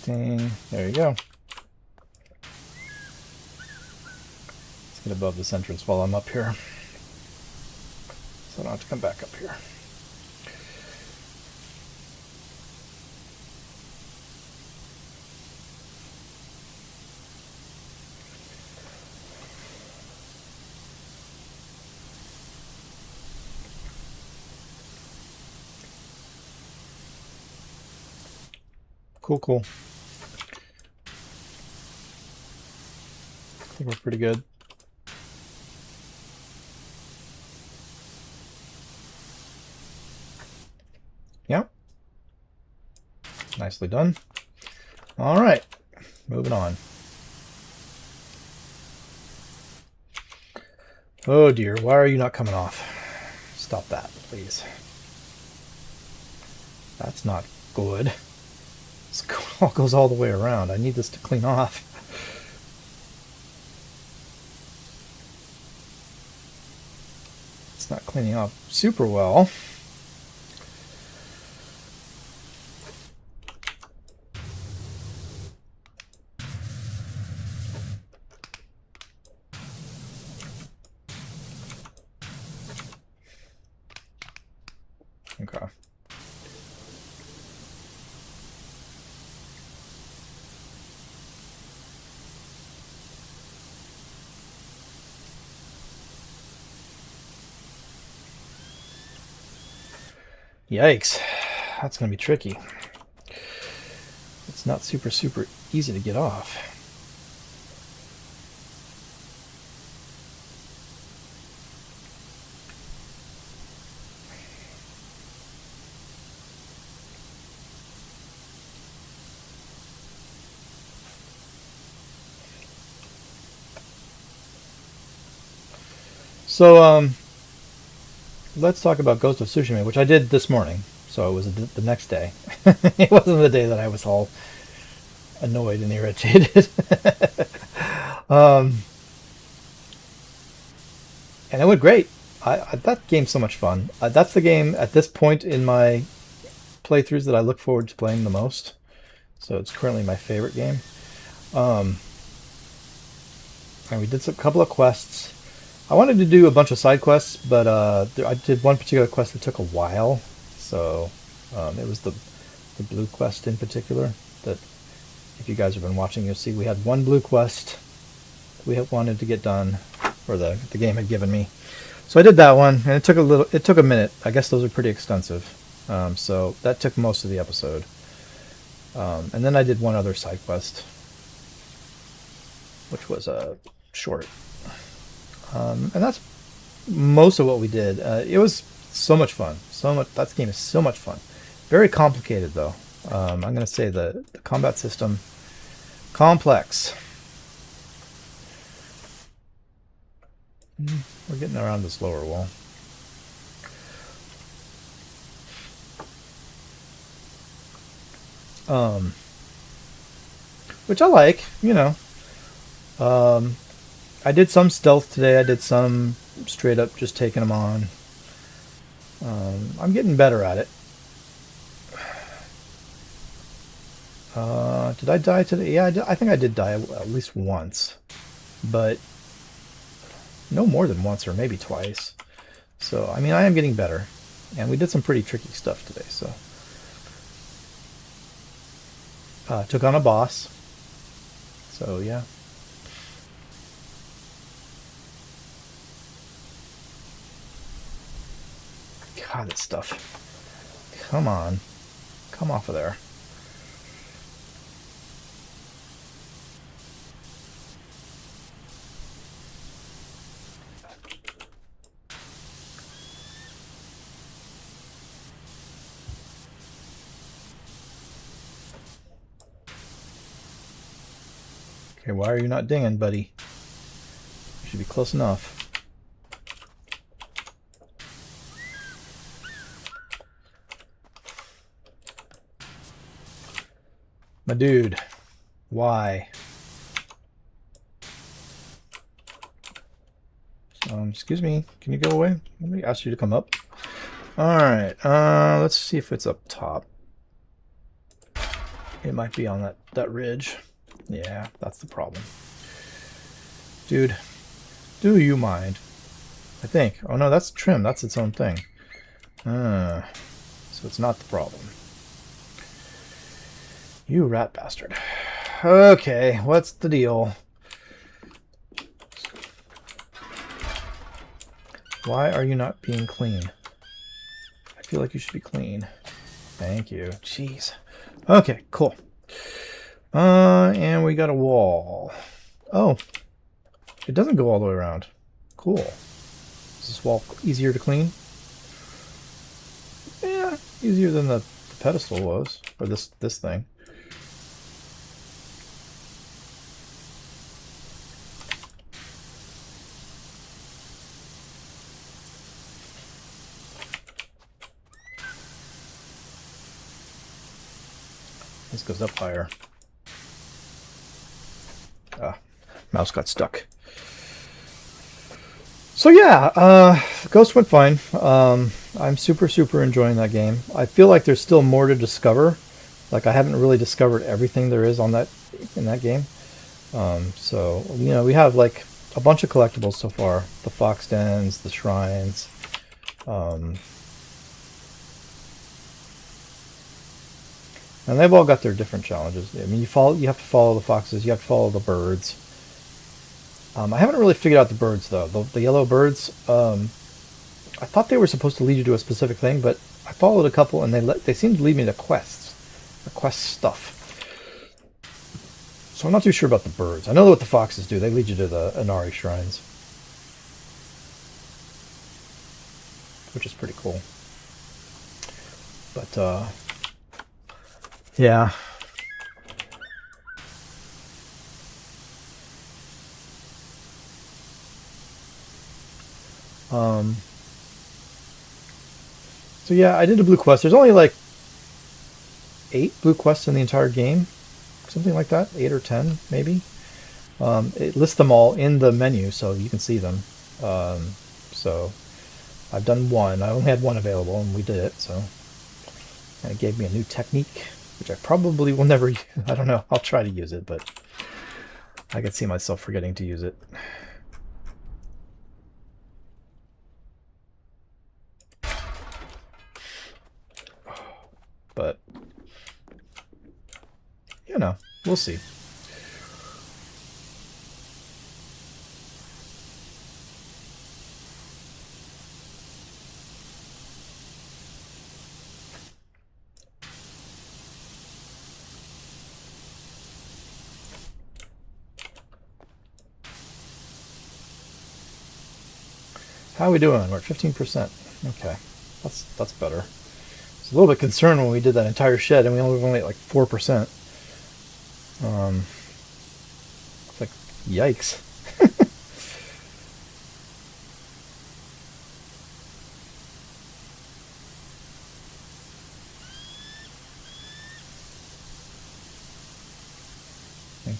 Ding. There you go. Let's get above this entrance while I'm up here, so I don't have to come back up here. Cool, cool. I think we're pretty good. Yeah. Nicely done. All right. Moving on. Oh dear, why are you not coming off? Stop that, please. That's not good. This all goes all the way around. I need this to clean off. It's not cleaning off super well. Okay. Yikes. That's going to be tricky. It's not super easy to get off. So, let's talk about Ghost of Tsushima, which I did this morning. So it was the next day. It wasn't the day that I was all annoyed and irritated. And it went great. That game's so much fun. That's the game at this point in my playthroughs that I look forward to playing the most. So it's currently my favorite game. And we did a couple of quests. I wanted to do a bunch of side quests, but I did one particular quest that took a while. So it was the blue quest in particular that, if you guys have been watching, you'll see we had one blue quest we had wanted to get done, or the game had given me. So I did that one, and it took a minute. I guess those are pretty extensive. So that took most of the episode. And then I did one other side quest, which was short. And that's most of what we did. It was so much fun. That game is so much fun. Very complicated, though. I'm going to say the combat system, complex. We're getting around this lower wall. Which I like, you know. I did some stealth today. I did some straight up just taking them on. I'm getting better at it. Did I die today? Yeah, I think I did die at least once. But no more than once, or maybe twice. So, I mean, I am getting better. And we did some pretty tricky stuff today, so. Took on a boss. So, yeah. God, this stuff. Come on. Come off of there. Okay, why are you not dinging, buddy? You should be close enough. My dude, why? Excuse me, can you go away? Let me ask you to come up. Alright, let's see if it's up top. It might be on that ridge. Yeah, that's the problem. Dude, do you mind? I think. Oh no, that's trim. That's its own thing. So it's not the problem. You rat bastard. Okay, what's the deal? Why are you not being clean? I feel like you should be clean. Thank you. Jeez. Okay, cool. And we got a wall. Oh, it doesn't go all the way around. Cool. Is this wall easier to clean? Yeah, easier than the pedestal was, or this thing. This goes up higher. Ah, mouse got stuck. So yeah, Ghost went fine. I'm super enjoying that game. I feel like there's still more to discover. Like I haven't really discovered everything there is on in that game. So you know, we have like a bunch of collectibles so far: the fox dens, the shrines. And they've all got their different challenges. I mean, you have to follow the foxes, you have to follow the birds. I haven't really figured out the birds though. The yellow birds. I thought they were supposed to lead you to a specific thing, but I followed a couple, and they seemed to lead me to quests, the quest stuff. So I'm not too sure about the birds. I know what the foxes do. They lead you to the Inari shrines, which is pretty cool. But yeah. So yeah, I did a blue quest. There's only like 8 blue quests in the entire game, something like that, 8 or 10 maybe. It lists them all in the menu, so you can see them. So I've done one. I only had one available, and we did it. So and it gave me a new technique, which I probably will never use. I don't know. I'll try to use it, but I could see myself forgetting to use it. But you know, we'll see. How are we doing? We're at 15%. Okay, that's better. I was a little bit concerned when we did that entire shed, and we only at like 4%. It's like, yikes.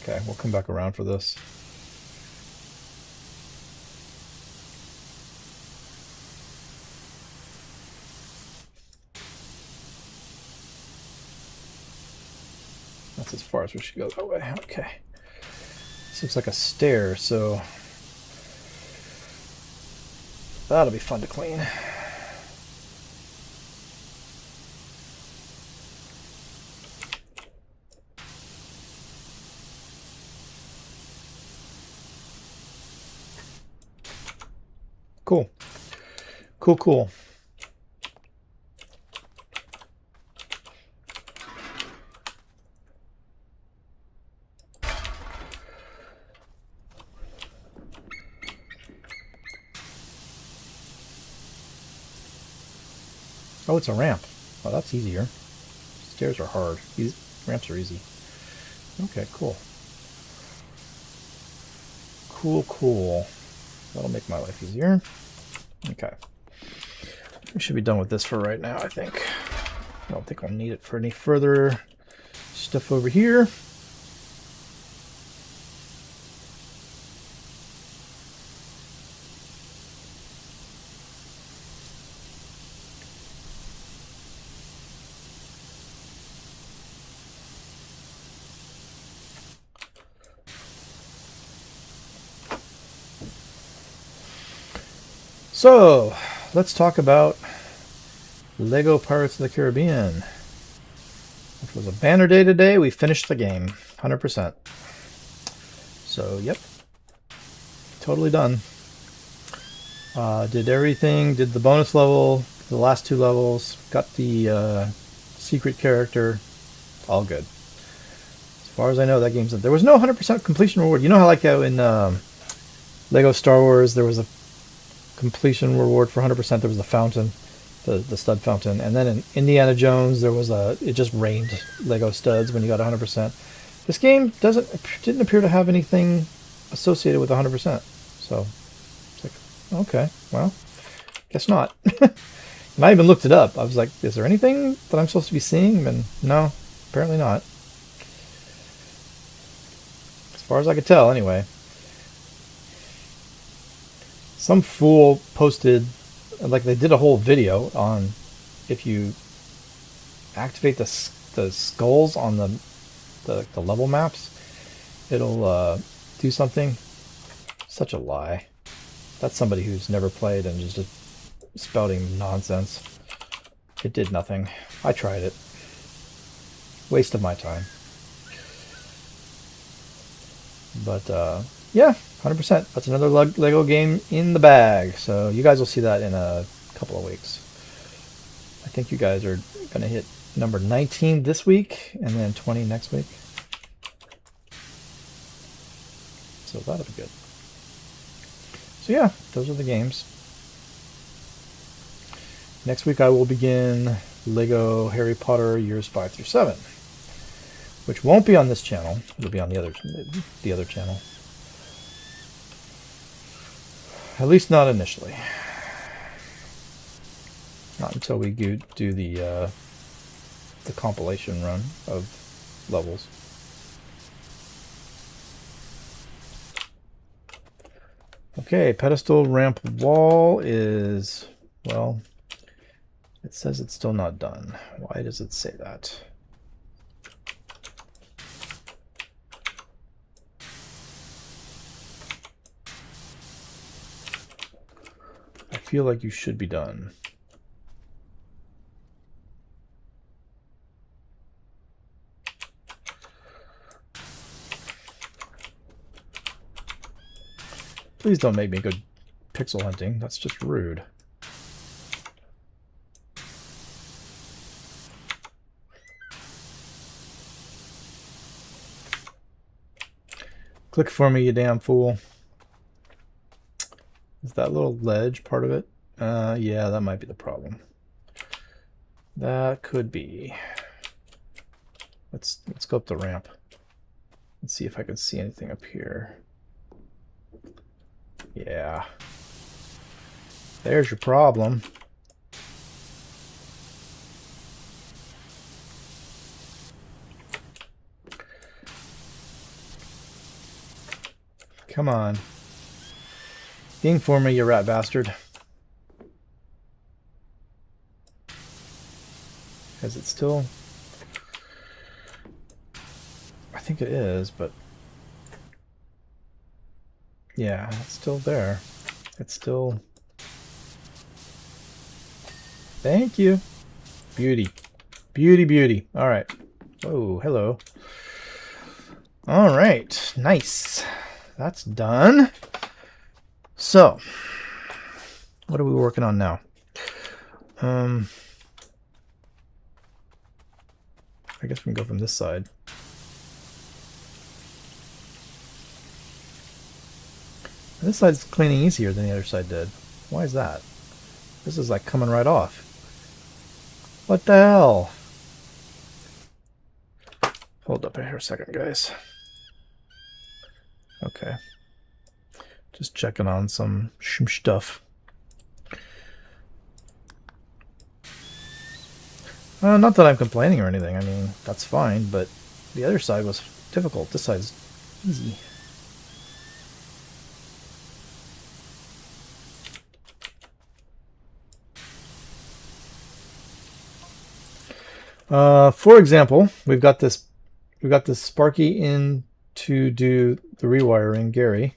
Okay, we'll come back around for this. That's as far as we should go that way. Okay. This looks like a stair, so that'll be fun to clean. Cool. Cool. Oh, it's a ramp. Oh, that's easier. Stairs are hard. Ramps are easy. Okay, cool. Cool, cool. That'll make my life easier. Okay. We should be done with this for right now, I think. I don't think I'll need it for any further stuff over here. So, let's talk about Lego Pirates of the Caribbean. It was a banner day today. We finished the game, 100%. So, yep, totally done. Did everything, did the bonus level, the last 2 levels, got the secret character, all good. As far as I know, that game's done. There was no 100% completion reward. You know how like in Lego Star Wars, there was a completion reward for 100%. There was the fountain, the stud fountain, and then in Indiana Jones there was it just rained Lego studs when you got 100%. This game didn't appear to have anything associated with 100%. So it's like, okay, well, guess not. And I even looked it up. I was like, is there anything that I'm supposed to be seeing? And no, apparently not. As far as I could tell, anyway. Some fool posted, like they did a whole video on if you activate the skulls on the level maps, it'll do something. Such a lie. That's somebody who's never played and just spouting nonsense. It did nothing. I tried it. Waste of my time. But yeah, 100%. That's another Lego game in the bag. So you guys will see that in a couple of weeks. I think you guys are going to hit number 19 this week and then 20 next week. So that'll be good. So yeah, those are the games. Next week I will begin Lego Harry Potter Years 5 through 7. Which won't be on this channel. It'll be on the other channel. At least not initially. Not until we do the compilation run of levels. Okay, pedestal ramp wall is, well, it says it's still not done. Why does it say that? I feel like you should be done. Please don't make me go pixel hunting. That's just rude. Click for me, you damn fool. Is that little ledge part of it? Yeah, that might be the problem. That could be. Let's go up the ramp. Let's see if I can see anything up here. Yeah. There's your problem. Come on. Ding for me, you rat bastard. Is it still? I think it is, but yeah, it's still there. It's still. Thank you. Beauty. Beauty, beauty. All right. Oh, hello. All right. Nice. That's done. So, what are we working on now? I guess we can go from this side. This side's cleaning easier than the other side did. Why is that? This is like coming right off. What the hell? Hold up here a second, guys. Okay. Just checking on some stuff. Not that I'm complaining or anything. I mean, that's fine, but the other side was difficult. This side's easy. For example, we've got this Sparky in to do the rewiring, Gary.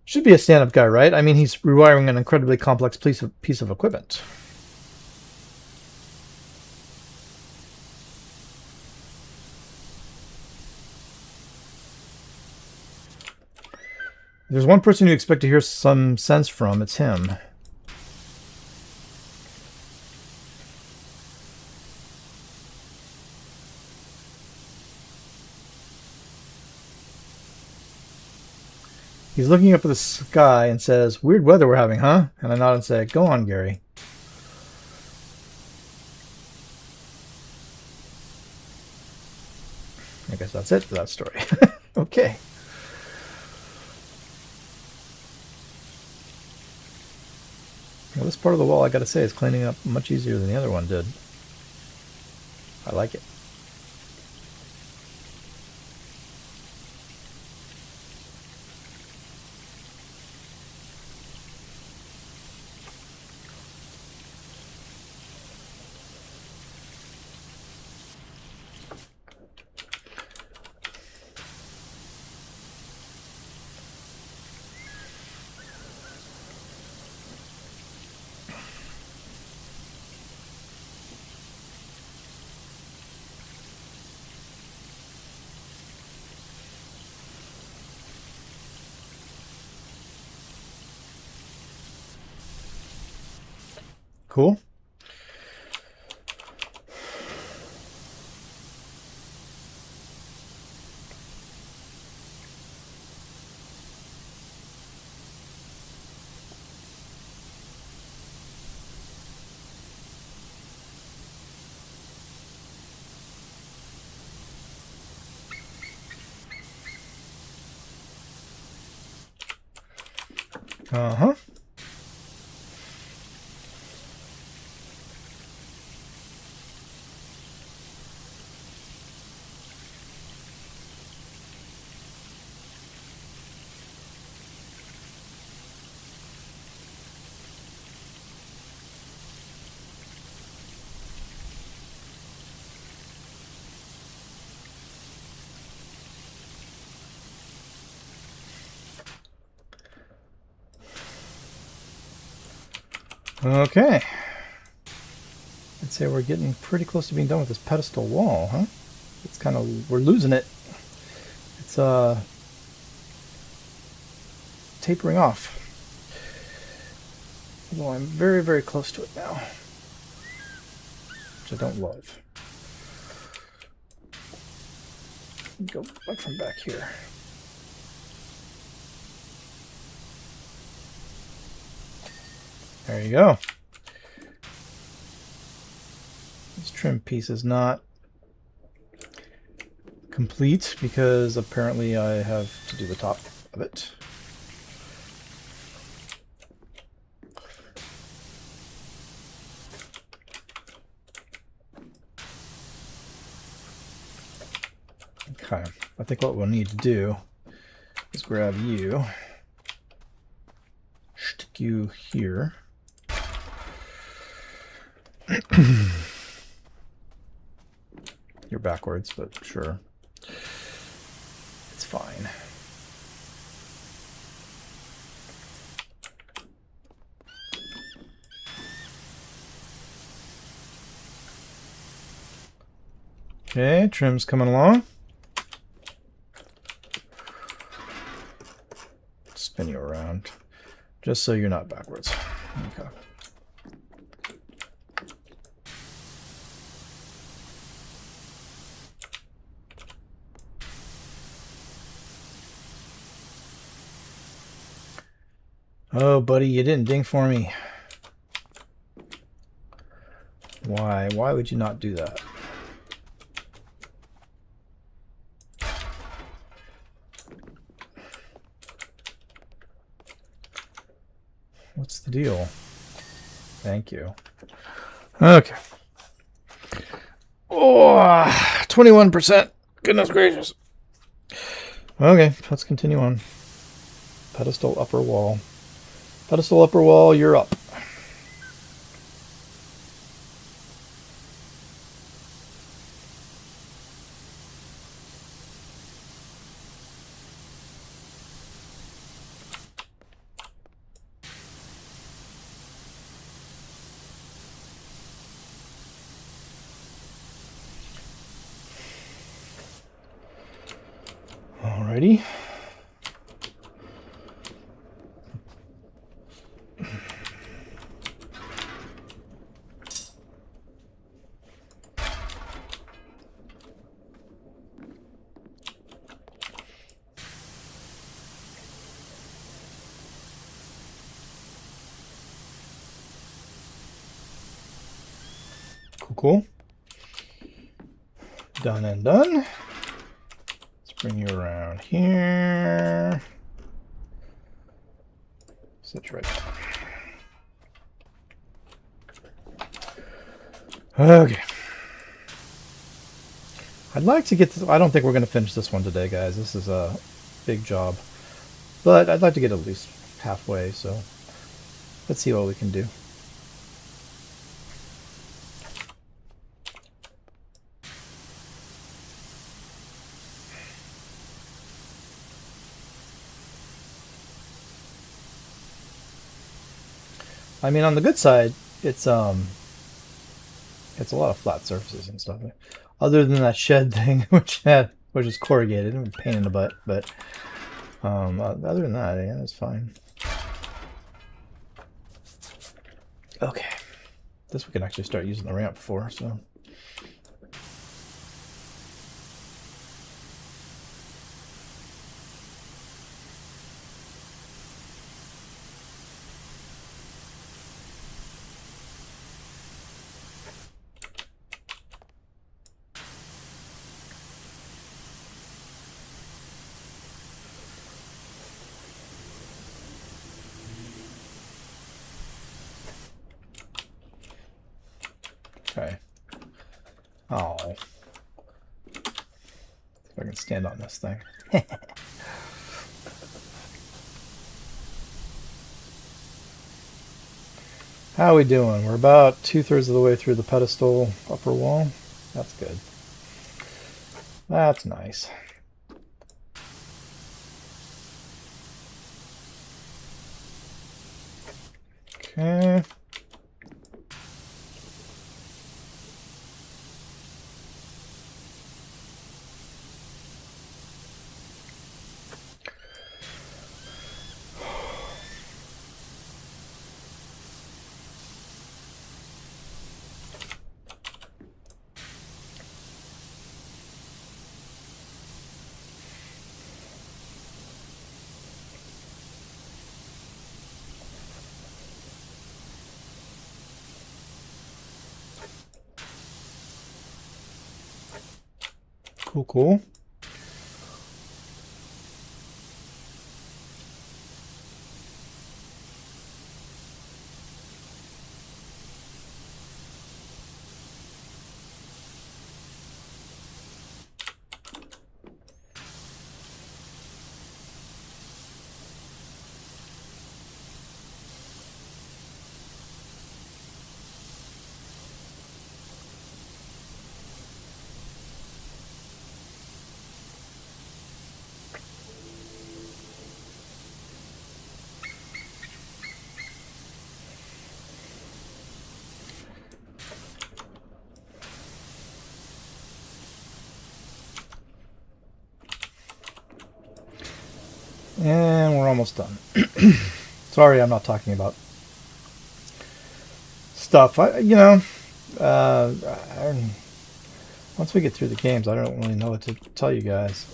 Should be a stand-up guy, right? I mean, he's rewiring an incredibly complex piece of equipment. There's one person you expect to hear some sense from, it's him. He's looking up at the sky and says, "Weird weather we're having, huh?" And I nod and say, "Go on, Gary." I guess that's it for that story. Okay. Well, this part of the wall, I gotta say, is cleaning up much easier than the other one did. I like it. Cool. Uh-huh. Okay. I'd say we're getting pretty close to being done with this pedestal wall, huh? It's kind of, we're losing it. It's tapering off. Although I'm very, very close to it now, which I don't love. Go back from back here. There you go. This trim piece is not complete because apparently I have to do the top of it. Okay, I think what we'll need to do is grab you, stick you here. You're backwards, but sure. It's fine. Okay, trim's coming along. Spin you around, just so you're not backwards. Okay. Oh, buddy, you didn't ding for me. Why? Why would you not do that? What's the deal? Thank you. Okay. Oh, 21%. Goodness gracious. Okay, let's continue on. Pedestal upper wall. Pedestal upper wall, you're up. Alrighty. Cool. Done and done. Let's bring you around here. Sit right down. Okay. I'd like to get this. I don't think we're going to finish this one today, guys. This is a big job. But I'd like to get at least halfway, so let's see what we can do. I mean, on the good side, it's a lot of flat surfaces and stuff. Other than that shed thing, which is corrugated and a pain in the butt, but other than that, yeah, it's fine. Okay, this we can actually start using the ramp for. So. Okay. Oh. If I can stand on this thing. How are we doing? We're about 2/3 of the way through the pedestal upper wall. That's good. That's nice. Okay. Cool, cool. And we're almost done. Sorry, I'm not talking about stuff. Once we get through the games, I don't really know what to tell you guys.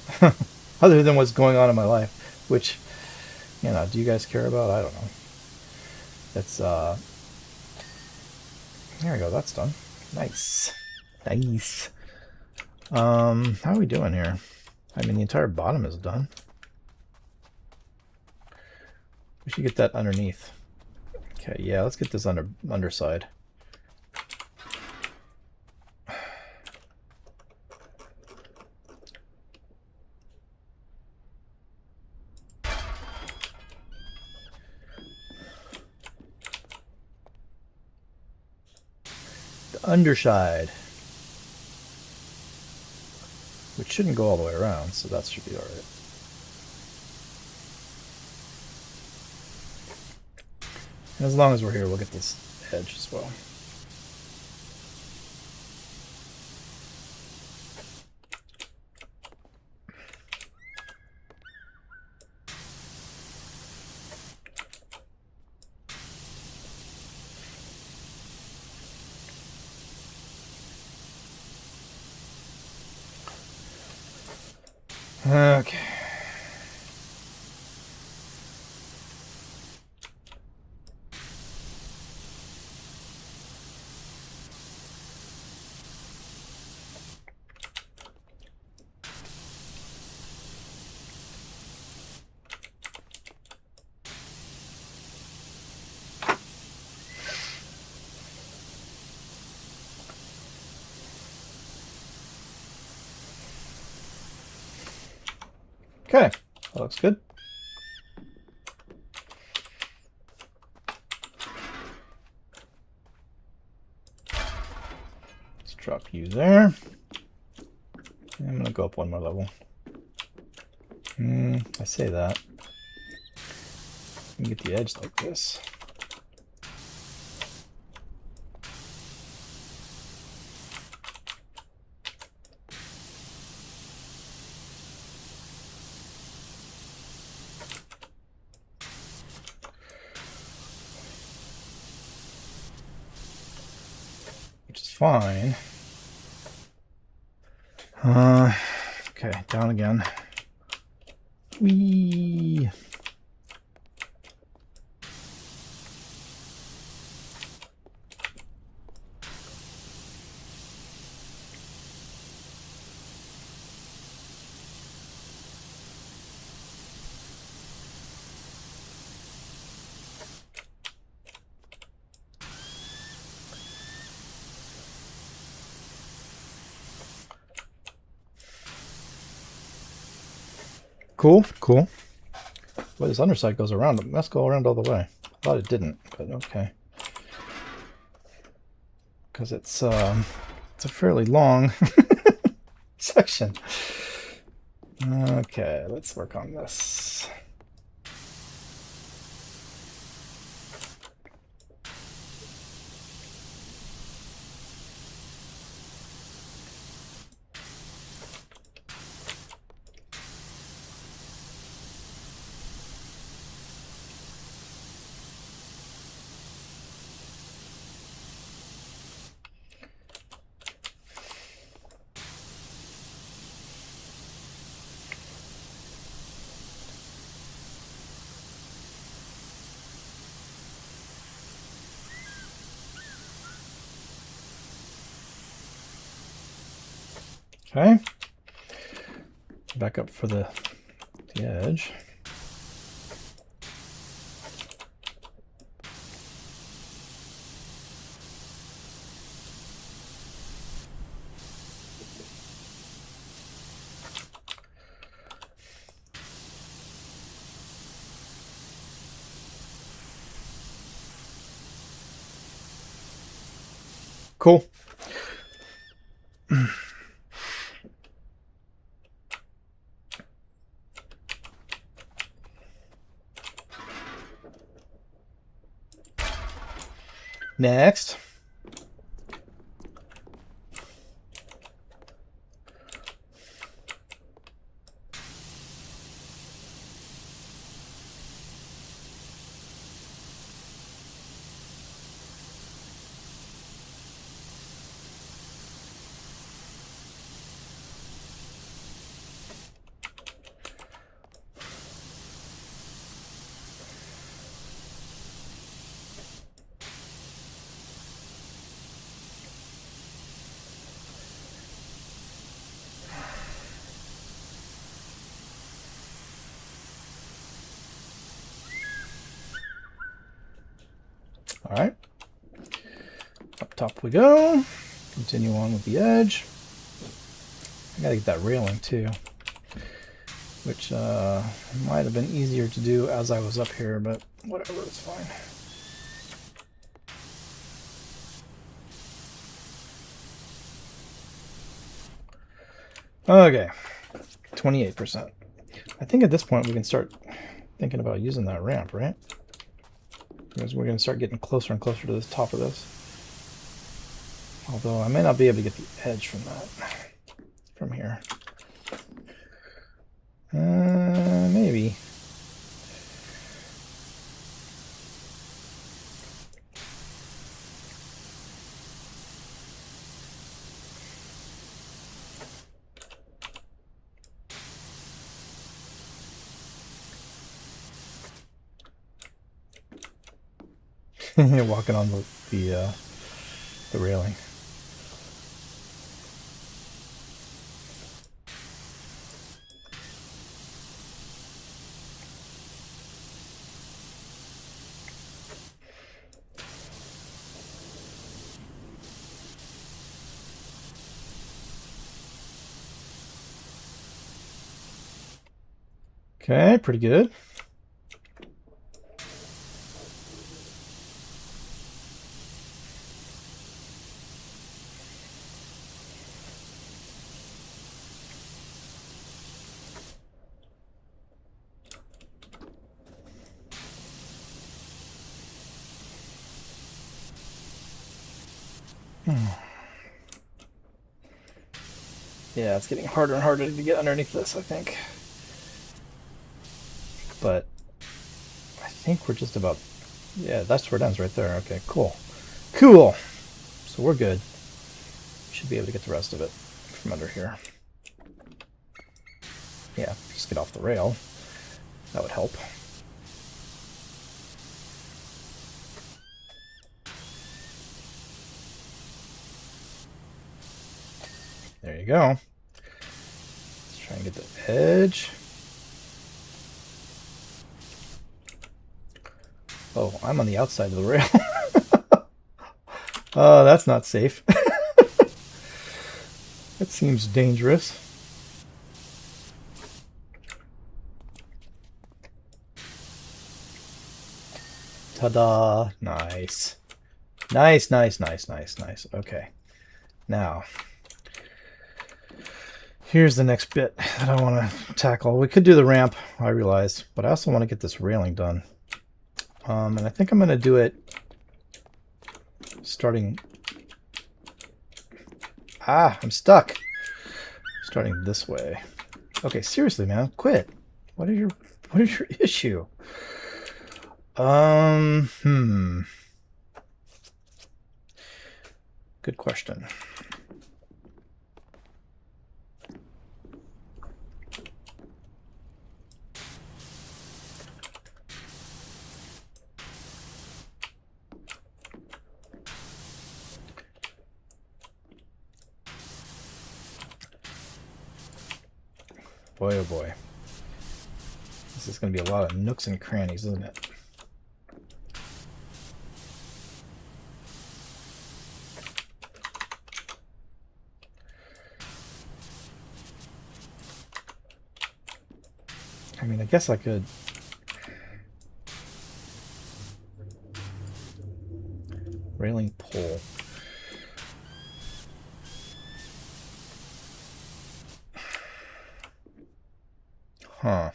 Other than what's going on in my life, which, do you guys care about? I don't know. It's, there we go, that's done. Nice. Nice. How are we doing here? I mean, the entire bottom is done. We should get that underneath. Okay, yeah, let's get this underside. The underside. Which shouldn't go all the way around, so that should be alright. As long as we're here, we'll get this edge as well. Okay. Okay, that looks good. Let's drop you there. I'm going to go up one more level. I say that. Get the edge like this. Which is fine. Okay, down again. Whee! Cool, cool. Well, this underside goes around. It must go around all the way. I thought it didn't, but okay. Because it's a fairly long section. Okay, let's work on this. Okay. Back up for the edge. Cool. Next. All right. Up top we go. Continue on with the edge. I gotta get that railing too, which might have been easier to do as I was up here, but whatever, it's fine. Okay, 28%. I think at this point we can start thinking about using that ramp, right? Because we're going to start getting closer and closer to the top of this. Although I may not be able to get the edge from that, from here. Maybe. Walking on the railing. Okay, pretty good. Yeah, it's getting harder and harder to get underneath this, I think. But I think we're just about... Yeah, that's where it ends right there. Okay, cool. Cool! So we're good. Should be able to get the rest of it from under here. Yeah, just get off the rail. That would help. There you go. Let's try and get the edge. Oh, I'm on the outside of the rail. Oh, that's not safe. That seems dangerous. Ta-da! Nice. Nice, nice, nice, nice, nice. Okay. Now, here's the next bit that I want to tackle. We could do the ramp, I realize, but I also want to get this railing done. And I think I'm going to do it starting... Ah, I'm stuck. Starting this way. Okay, seriously, man, quit. What is your issue? Good question. Boy, oh boy. This is going to be a lot of nooks and crannies, isn't it? I mean, I guess I could... Railing pole. Huh.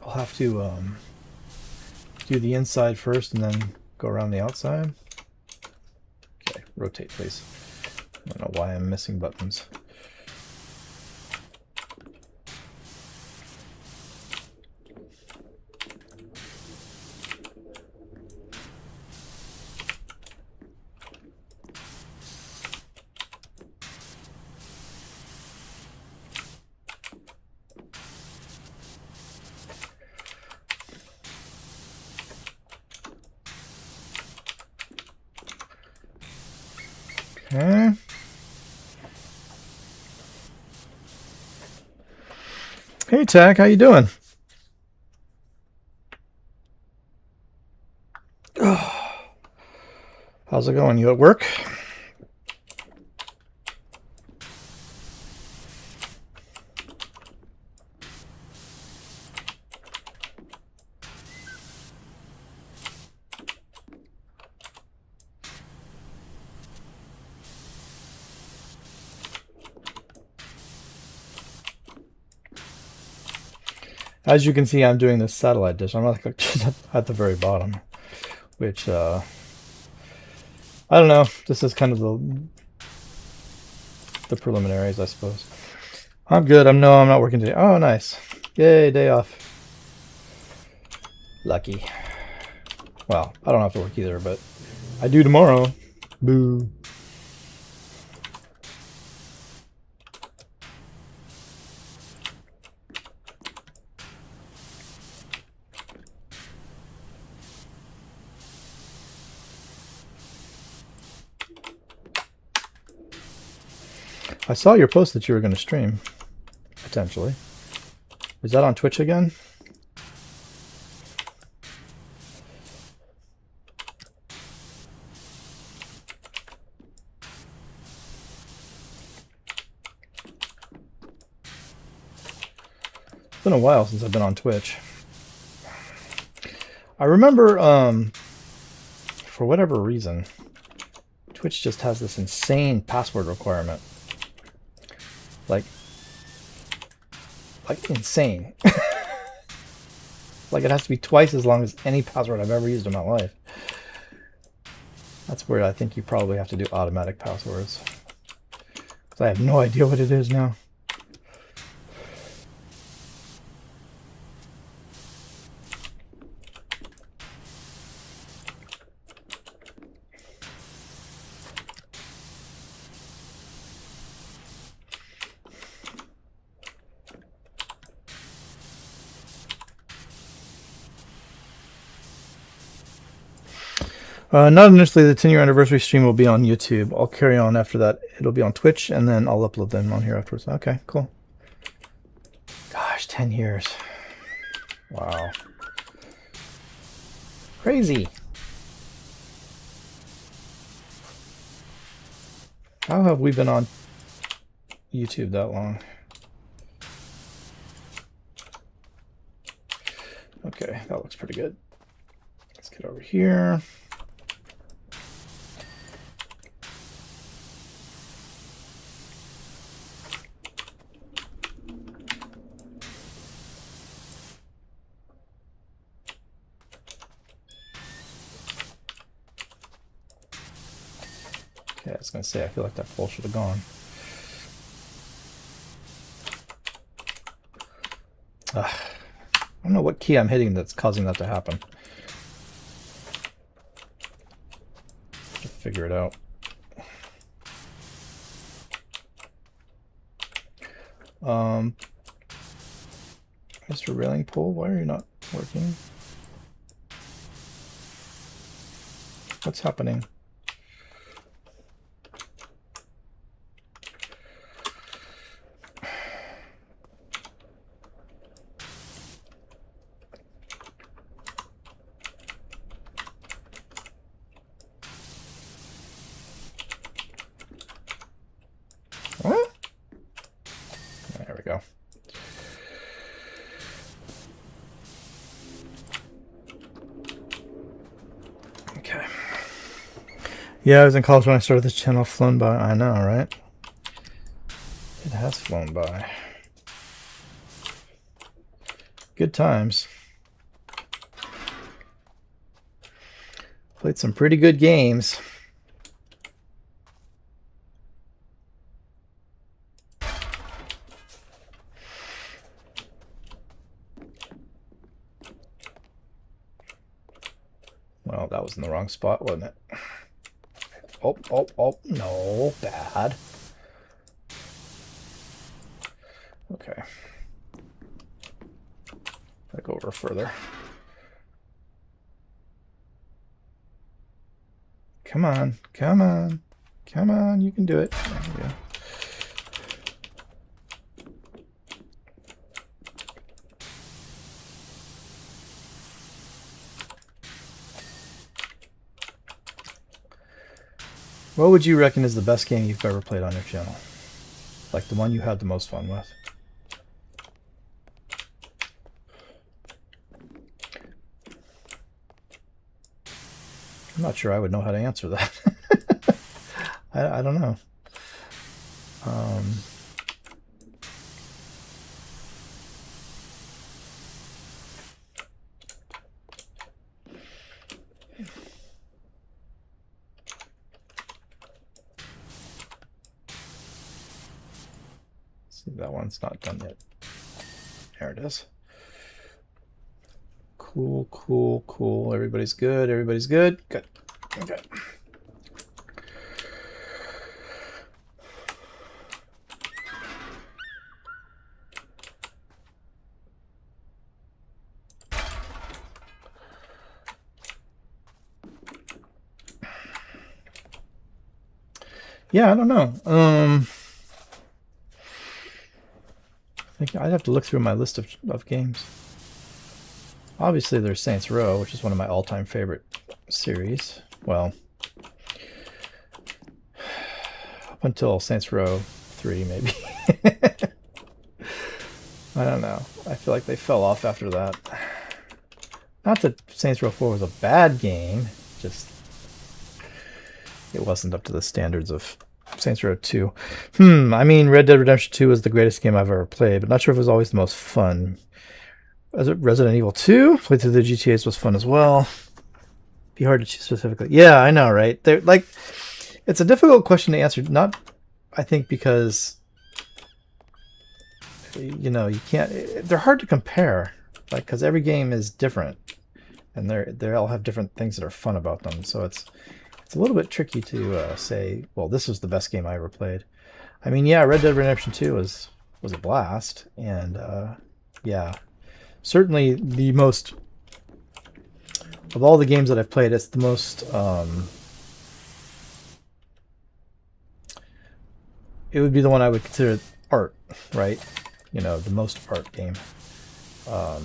I'll have to do the inside first and then go around the outside. Okay, rotate please. I don't know why I'm missing buttons. Okay. Hey, Tack, how you doing? How's it going? You at work? As you can see, I'm doing this satellite dish. I'm like at the very bottom, which I don't know. This is kind of the preliminaries, I suppose. I'm good. I'm not working today. Oh, nice. Yay, day off. Lucky. Well, I don't have to work either, but I do tomorrow. Boo. I saw your post that you were going to stream, potentially. Is that on Twitch again? It's been a while since I've been on Twitch. I remember, for whatever reason, Twitch just has this insane password requirement. Like insane. Like it has to be twice as long as any password I've ever used in my life. That's where I think you probably have to do automatic passwords. Because I have no idea what it is now. Not initially. The 10-year anniversary stream will be on YouTube. I'll carry on after that. It'll be on Twitch, and then I'll upload them on here afterwards. Okay, cool. Gosh, 10 years. Wow. Crazy. How have we been on YouTube that long? Okay, that looks pretty good. Let's get over here. Okay, I was going to say, I feel like that poll should have gone. I don't know what key I'm hitting that's causing that to happen. Have to figure it out. Mr. Railing Poll, why are you not working? What's happening? Huh? There we go. Okay. Yeah, I was in college when I started this channel. Flown by. I know, right? It has flown by. Good times. Played some pretty good games. Well, that was in the wrong spot, wasn't it? Oh, oh, oh, no, bad. Okay. Gotta go over further. Come on, come on, come on, you can do it. There we go. What would you reckon is the best game you've ever played on your channel? Like the one you had the most fun with? I'm not sure I would know how to answer that. I don't know. See, that one's not done yet. There it is. Cool, cool, cool. Everybody's good. Everybody's good. Good. Okay. Yeah, I don't know. I think I'd have to look through my list of games. Obviously, there's Saints Row, which is one of my all-time favorite series. Well, up until Saints Row 3, maybe. I don't know. I feel like they fell off after that. Not that Saints Row 4 was a bad game, just it wasn't up to the standards of Saints Row 2. I mean, Red Dead Redemption 2 was the greatest game I've ever played, but not sure if it was always the most fun. Resident Evil 2, played through the GTAs, was fun as well. Be hard to choose specifically. Yeah, I know, right? They're like, it's a difficult question to answer. Not, I think, because you can't. They're hard to compare, like, because every game is different, and they all have different things that are fun about them. So it's a little bit tricky to say, well, this was the best game I ever played. I mean, yeah, Red Dead Redemption 2 was a blast, and yeah, certainly the most of all the games that I've played, it's the most it would be the one I would consider art, right? The most art game. I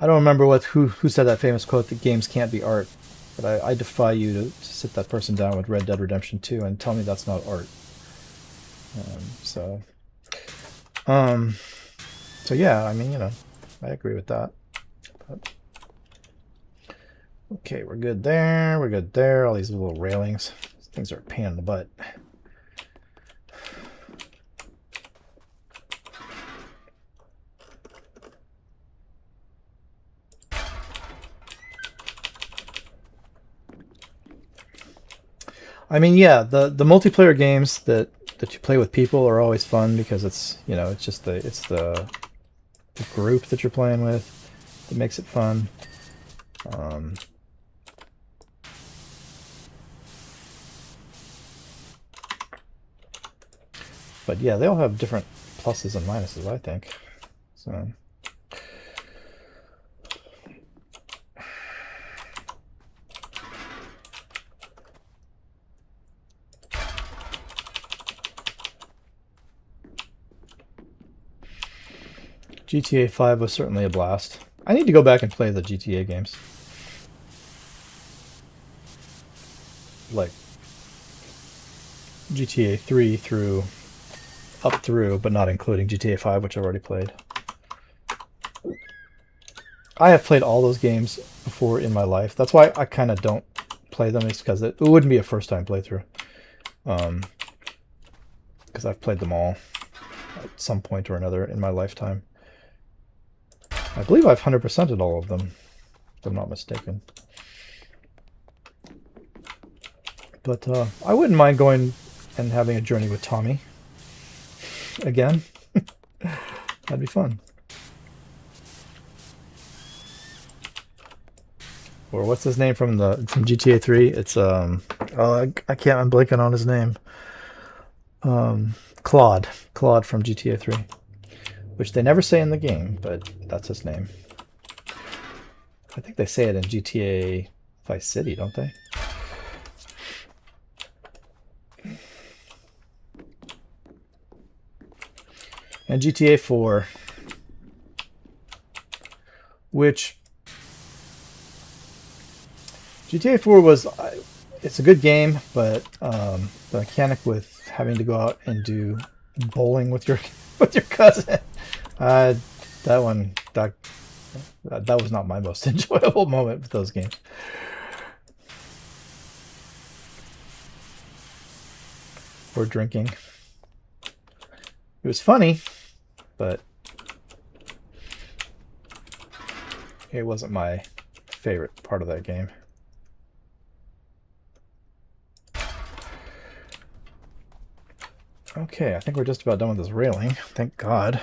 don't remember who said that famous quote that games can't be art, but I defy you to sit that person down with Red Dead Redemption 2 and tell me that's not art. So yeah, I mean, I agree with that. But, okay, we're good there. We're good there. All these little railings. These things are a pain in the butt. I mean, yeah, the multiplayer games that you play with people are always fun because it's it's just the group that you're playing with that makes it fun. But yeah, they all have different pluses and minuses, I think. So. GTA 5 was certainly a blast. I need to go back and play the GTA games. Like GTA 3 up through, but not including GTA 5, which I've already played. I have played all those games before in my life. That's why I kind of don't play them, is because it wouldn't be a first-time playthrough. Because I've played them all at some point or another in my lifetime. I believe I've 100%ed all of them, if I'm not mistaken. But I wouldn't mind going and having a journey with Tommy again. That'd be fun. Or what's his name from GTA 3? It's I can't. I'm blanking on his name. Claude from GTA 3, which they never say in the game, but that's his name. I think they say it in GTA Vice City, don't they? And GTA 4, which GTA 4 was, it's a good game, but the mechanic with having to go out and do bowling with your cousin, that was not my most enjoyable moment with those games. Or drinking. It was funny, but it wasn't my favorite part of that game. Okay, I think we're just about done with this railing. Thank God.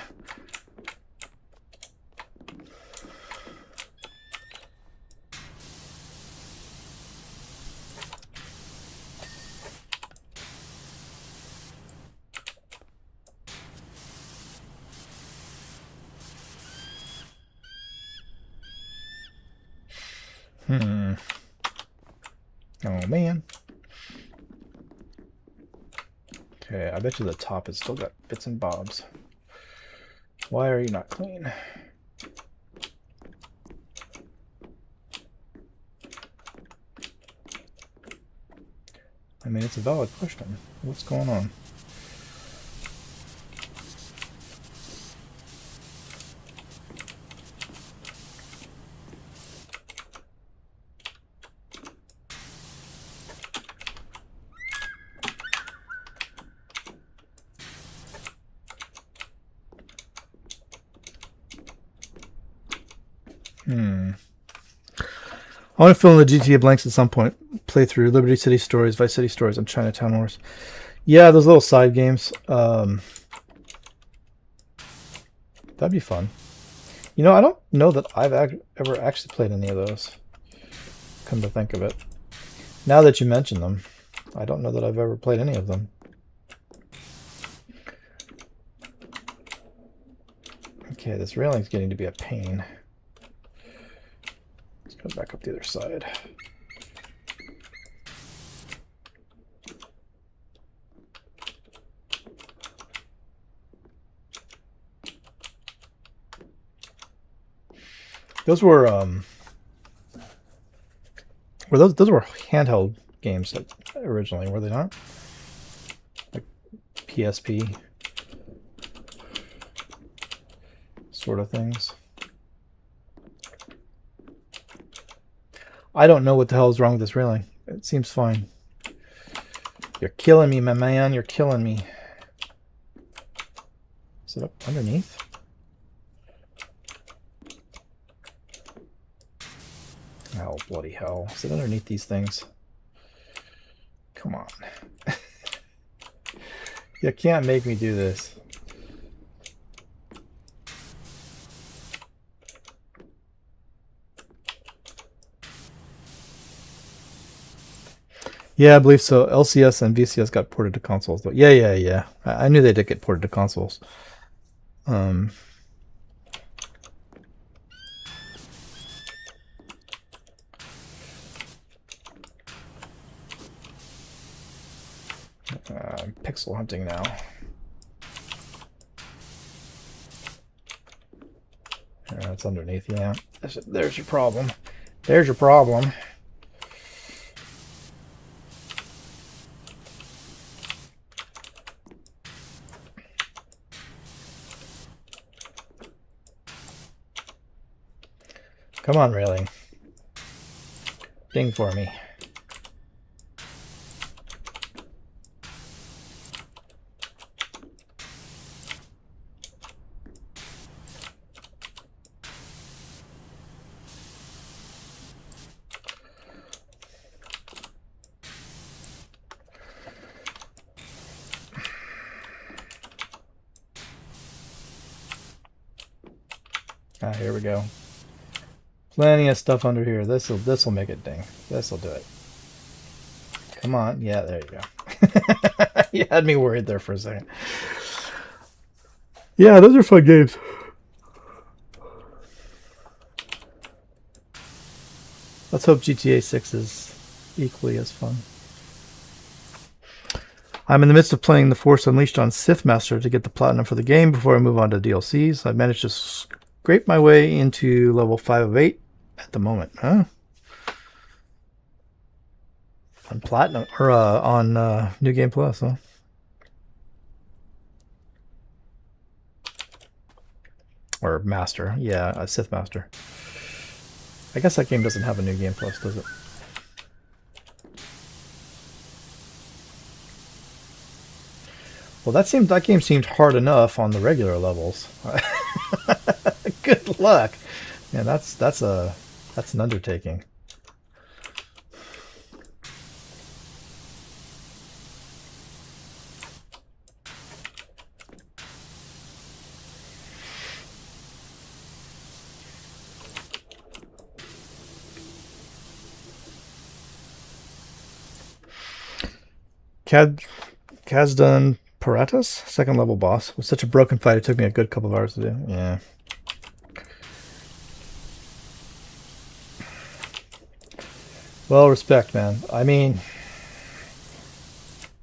Oh, man. Okay, I bet you the top has still got bits and bobs. Why are you not clean? I mean, it's a valid question. What's going on? I want to fill in the GTA blanks at some point. Play through Liberty City Stories, Vice City Stories, and Chinatown Wars. Yeah, those little side games. That'd be fun. You know, I don't know that I've ever actually played any of those. Come to think of it. Now that you mention them, I don't know that I've ever played any of them. Okay, this railing's getting to be a pain. Let's go back up the other side. Those were those were handheld games originally, were they not? Like PSP sort of things. I don't know what the hell is wrong with this railing. It seems fine. You're killing me, my man. You're killing me. Is it up underneath? Oh, bloody hell. Is it underneath these things? Come on. You can't make me do this. Yeah, I believe so. LCS and VCS got ported to consoles, though. Yeah. I knew they did get ported to consoles. Pixel hunting now. It's underneath. Yeah, there's your problem. There's your problem. Come on, railing. Ding for me. Here we go. Plenty of stuff under here. This'll make it ding. This'll do it. Come on. Yeah, there you go. You had me worried there for a second. Yeah, those are fun games. Let's hope GTA 6 is equally as fun. I'm in the midst of playing The Force Unleashed on Sith Master to get the platinum for the game before I move on to DLCs. I've managed to scrape my way into level 5 of 8 at the moment. Huh? On Platinum or on New Game Plus, huh? Or Master, yeah, Sith Master. I guess that game doesn't have a New Game Plus, does it? Well, that game seemed hard enough on the regular levels. Good luck, man. That's an undertaking. Kazdan Paratus, second level boss. It was such a broken fight, it took me a good couple of hours to do. Yeah. Well, respect, man. I mean,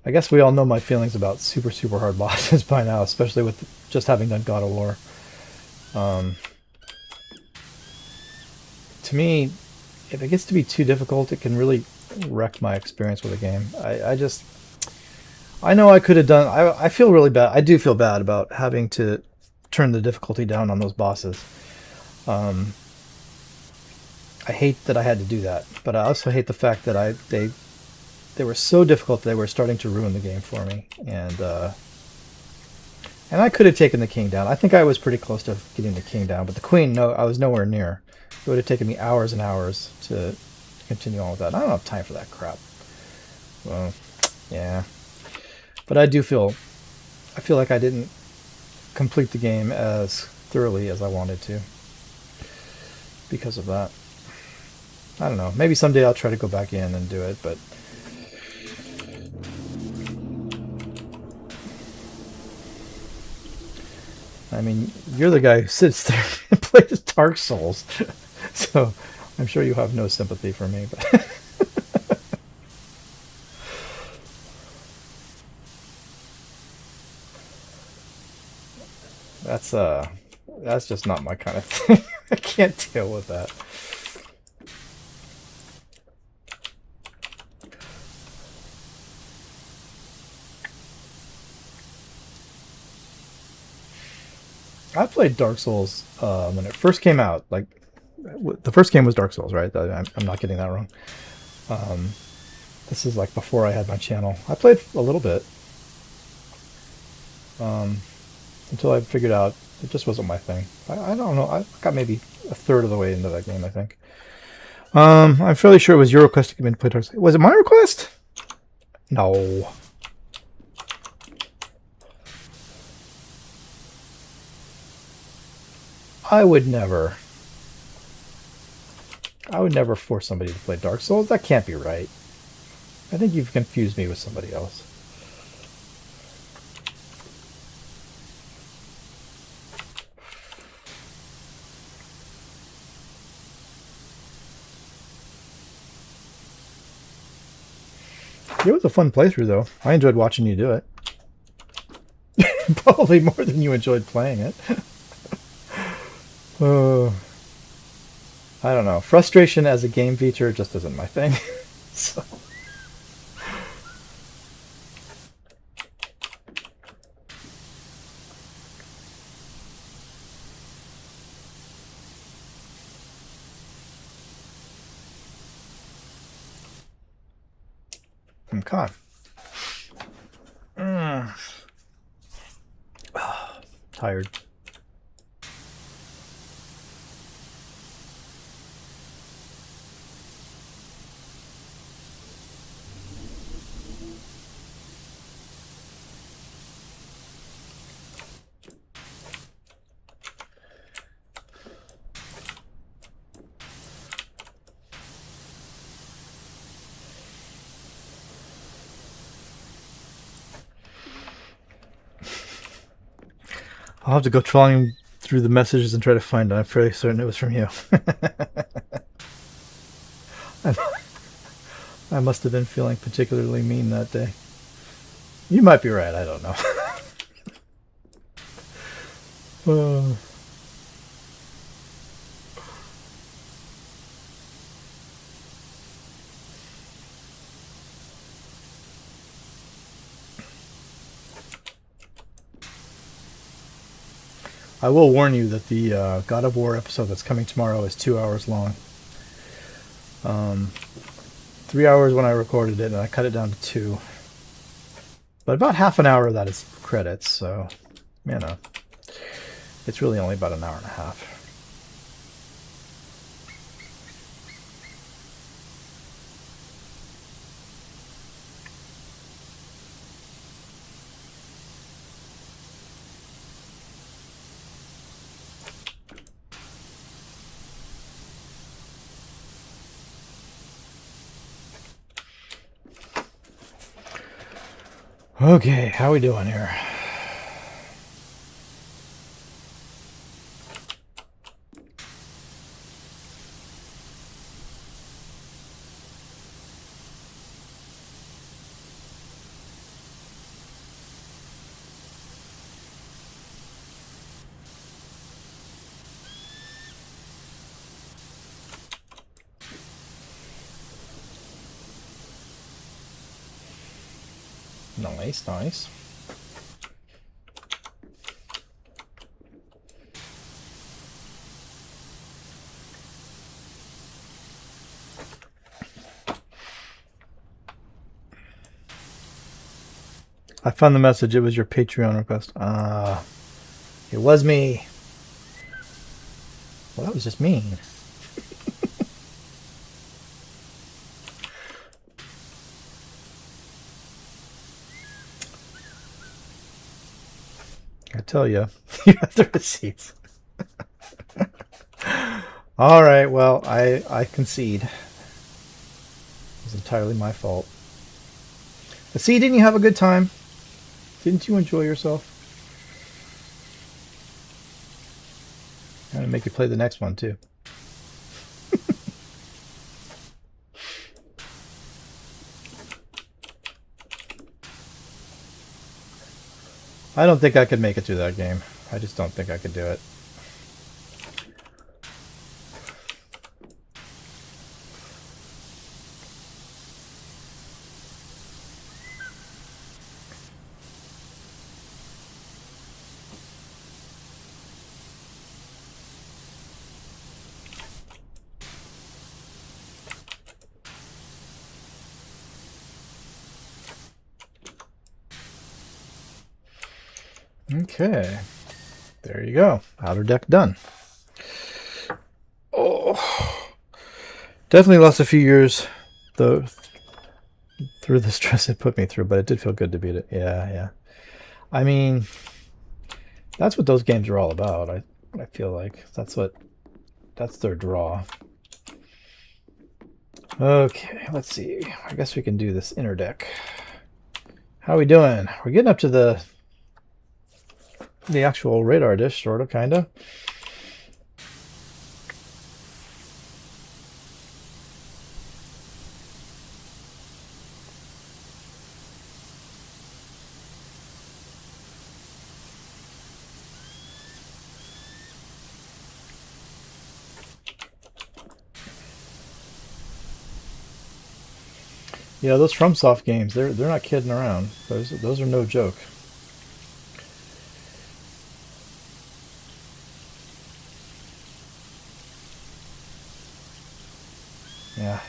I guess we all know my feelings about super, super hard bosses by now, especially with just having done God of War. To me, if it gets to be too difficult, it can really wreck my experience with a game. I know I could have done. I feel really bad. I do feel bad about having to turn the difficulty down on those bosses. Um, I hate that I had to do that, but I also hate the fact that they were so difficult they were starting to ruin the game for me, and I could have taken the king down. I think I was pretty close to getting the king down, but the queen, no, I was nowhere near. It would have taken me hours and hours to continue on with that. I don't have time for that crap. Well, yeah. But I feel like I didn't complete the game as thoroughly as I wanted to because of that. I don't know. Maybe someday I'll try to go back in and do it, but I mean, you're the guy who sits there and plays Dark Souls, so I'm sure you have no sympathy for me. But that's just not my kind of thing. I can't deal with that. I played Dark Souls when it first came out. Like the first game was Dark Souls, right? I'm not getting that wrong. Um, this is like before I had my channel. I played a little bit um, until I figured out it just wasn't my thing. I don't know. I got maybe a third of the way into that game, I think. I'm fairly sure it was your request to come in to play Dark Souls. Was it my request? No. I would never. I would never force somebody to play Dark Souls. That can't be right. I think you've confused me with somebody else. It was a fun playthrough, though. I enjoyed watching you do it. Probably more than you enjoyed playing it. uh, I don't know. Frustration as a game feature just isn't my thing. So. I'm caught. Tired. I'll have to go trawling through the messages and try to find it. I'm fairly certain it was from you. I must have been feeling particularly mean that day. You might be right. I don't know. uh, I will warn you that the God of War episode that's coming tomorrow is 2 hours long. 3 hours when I recorded it, and I cut it down to 2. But about half an hour of that is credits, so, you know, it's really only about an hour and a half. Okay, how we doing here? Nice, nice. I found the message. It was your Patreon request. It was me. Well, that was just mean. I tell you, you have the receipts. All right, well, I concede. It was entirely my fault. But see, didn't you have a good time? Didn't you enjoy yourself? I'm gonna make you play the next one too. I don't think I could make it through that game. I just don't think I could do it. Okay, there you go. Outer deck done. Oh, definitely lost a few years though through the stress it put me through, but it did feel good to beat it. Yeah. I mean, that's what those games are all about. I feel like that's their draw. Okay, let's see. I guess we can do this inner deck. How are we doing? We're getting up to the actual radar dish, sort of, kind of. Yeah, those FromSoft games, they're not kidding around. Those are no joke. Yeah.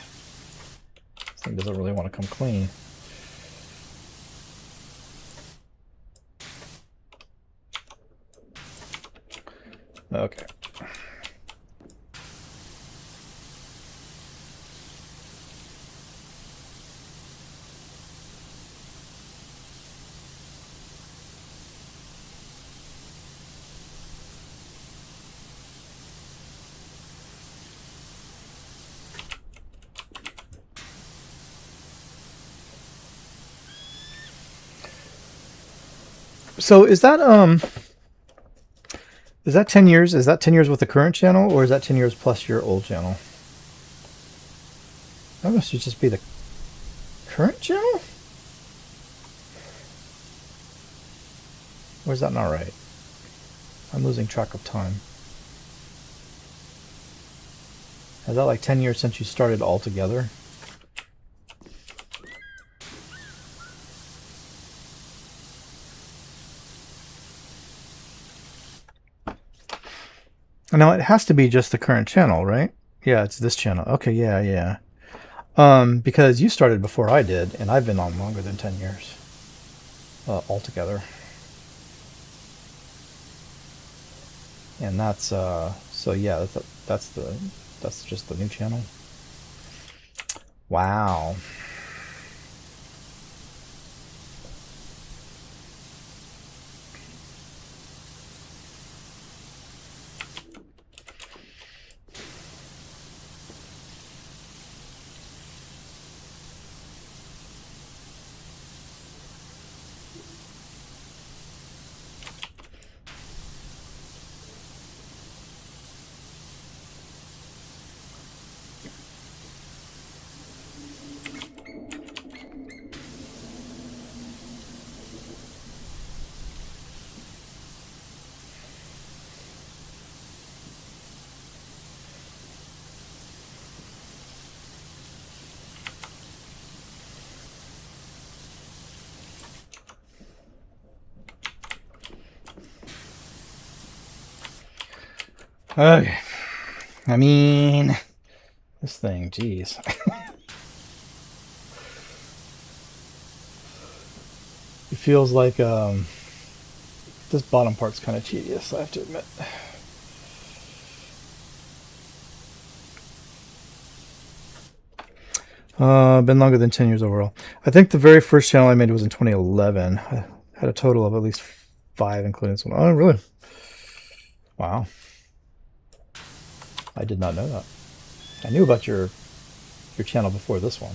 This thing doesn't really want to come clean. Okay. So is that 10 years? Is that 10 years with the current channel, or is that 10 years plus your old channel? That must just be the current channel? Or is that not right? I'm losing track of time. Is that like 10 years since you started altogether? Now it has to be just the current channel, right? Yeah, it's this channel. Okay, yeah, yeah. Because you started before I did, and I've been on longer than 10 years altogether. And that's so yeah, that's just the new channel. Wow. Okay. I mean, this thing, geez. It feels like this bottom part's kind of tedious, I have to admit. Been longer than 10 years overall. I think the very first channel I made was in 2011. I had a total of at least 5, including this one. Oh, really? Wow. I did not know that. I knew about your channel before this one.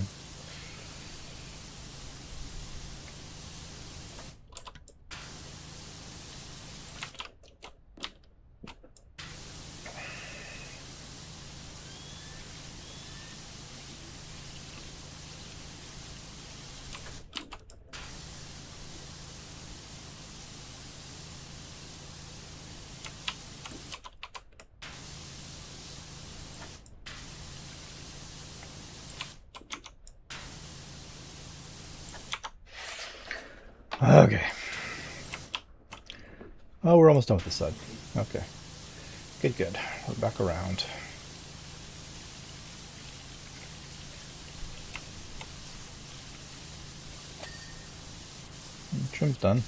Okay. Oh, we're almost done with this side. Okay. Good, good. We're back around. Trim's done.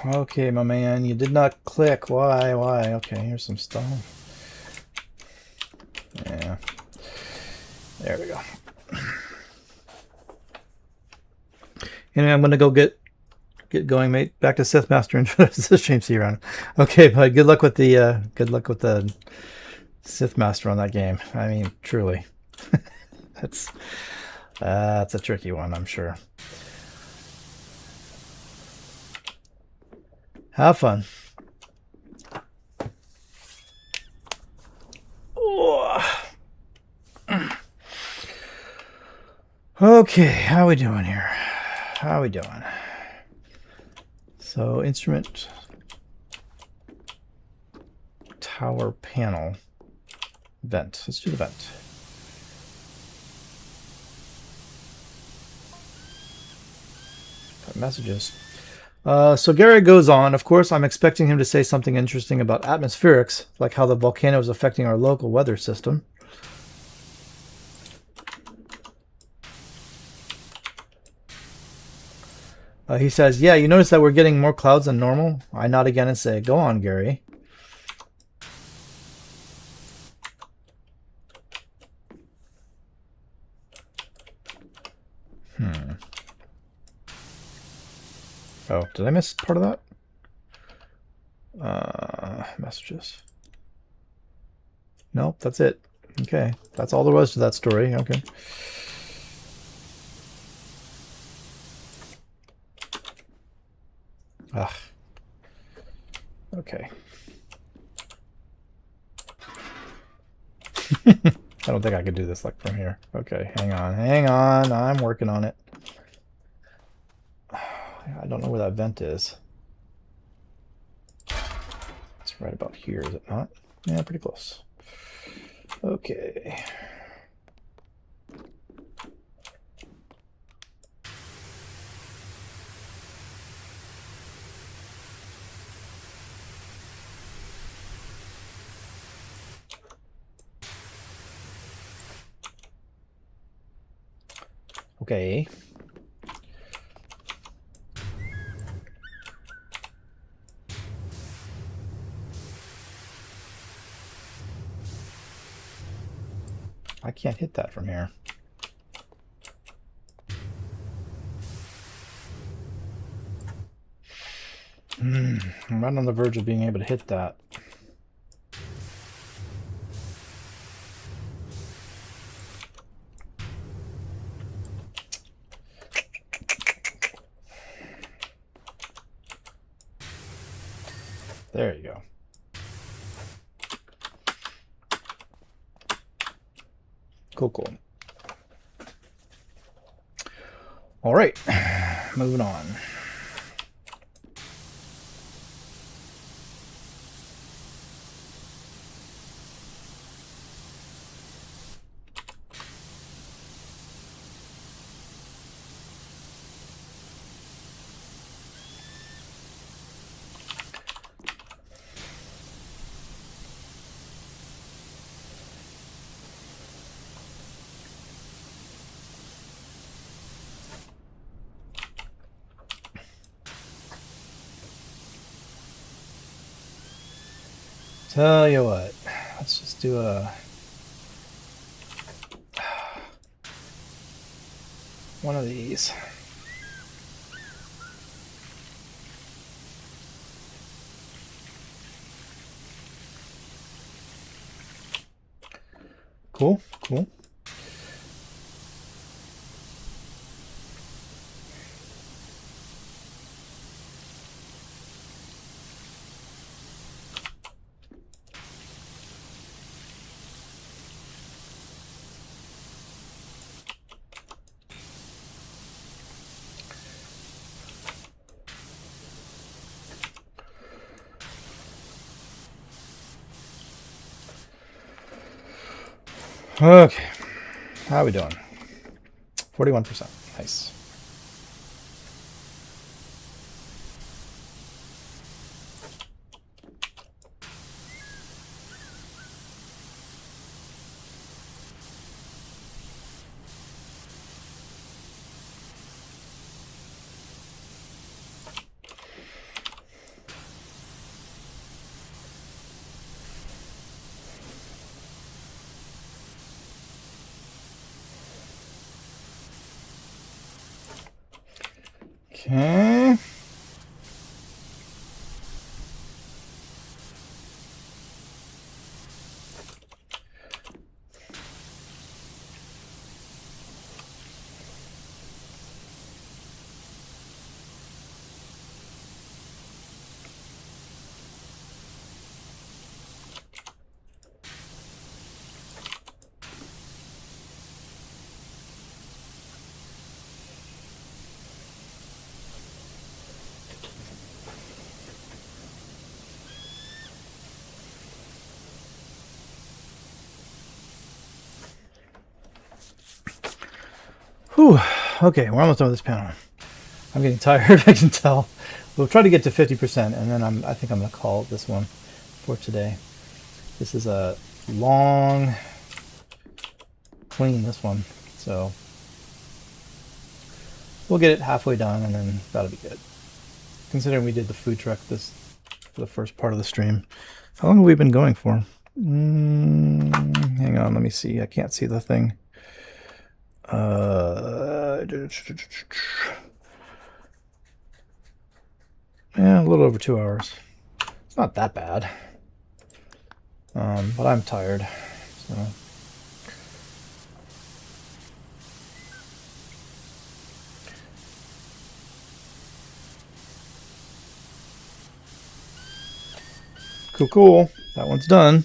Okay, my man, you did not click. Why? Why? Okay, here's some stuff. Yeah. There we go. Anyway, I'm gonna go get going, mate. Back to Sith Master and the stream. See you around. Okay, but good luck with the Sith Master on that game. I mean, truly, that's a tricky one, I'm sure. Have fun. Okay, how we doing here? How we doing? So instrument tower panel vent. Let's do the vent. Messages. So Gary goes on. Of course, I'm expecting him to say something interesting about atmospherics, like how the volcano is affecting our local weather system. He says, yeah, you notice that we're getting more clouds than normal? I nod again and say, go on, Gary. Oh, did I miss part of that? Messages. Nope, that's it. Okay, that's all there was to that story. Okay. Ugh. Okay. I don't think I could do this like from here. Okay, hang on. I'm working on it. I don't know where that vent is. It's right about here, is it not? Yeah, pretty close. Okay. Okay. I can't hit that from here. I'm right on the verge of being able to hit that. There you go. Cool. All right, moving on. Tell you what, let's just do one of these. Cool. Okay, how are we doing? 41%. Nice. Okay. Whew. Okay, we're almost done with this panel. I'm getting tired, I can tell. We'll try to get to 50%, and then I think I'm going to call this one for today. This is a long clean, this one, so we'll get it halfway done, and then that'll be good. Considering we did the food truck this for the first part of the stream. How long have we been going for? Hang on, let me see. I can't see the thing. Yeah, a little over 2 hours. It's not that bad. But I'm tired, so. Cool. That one's done.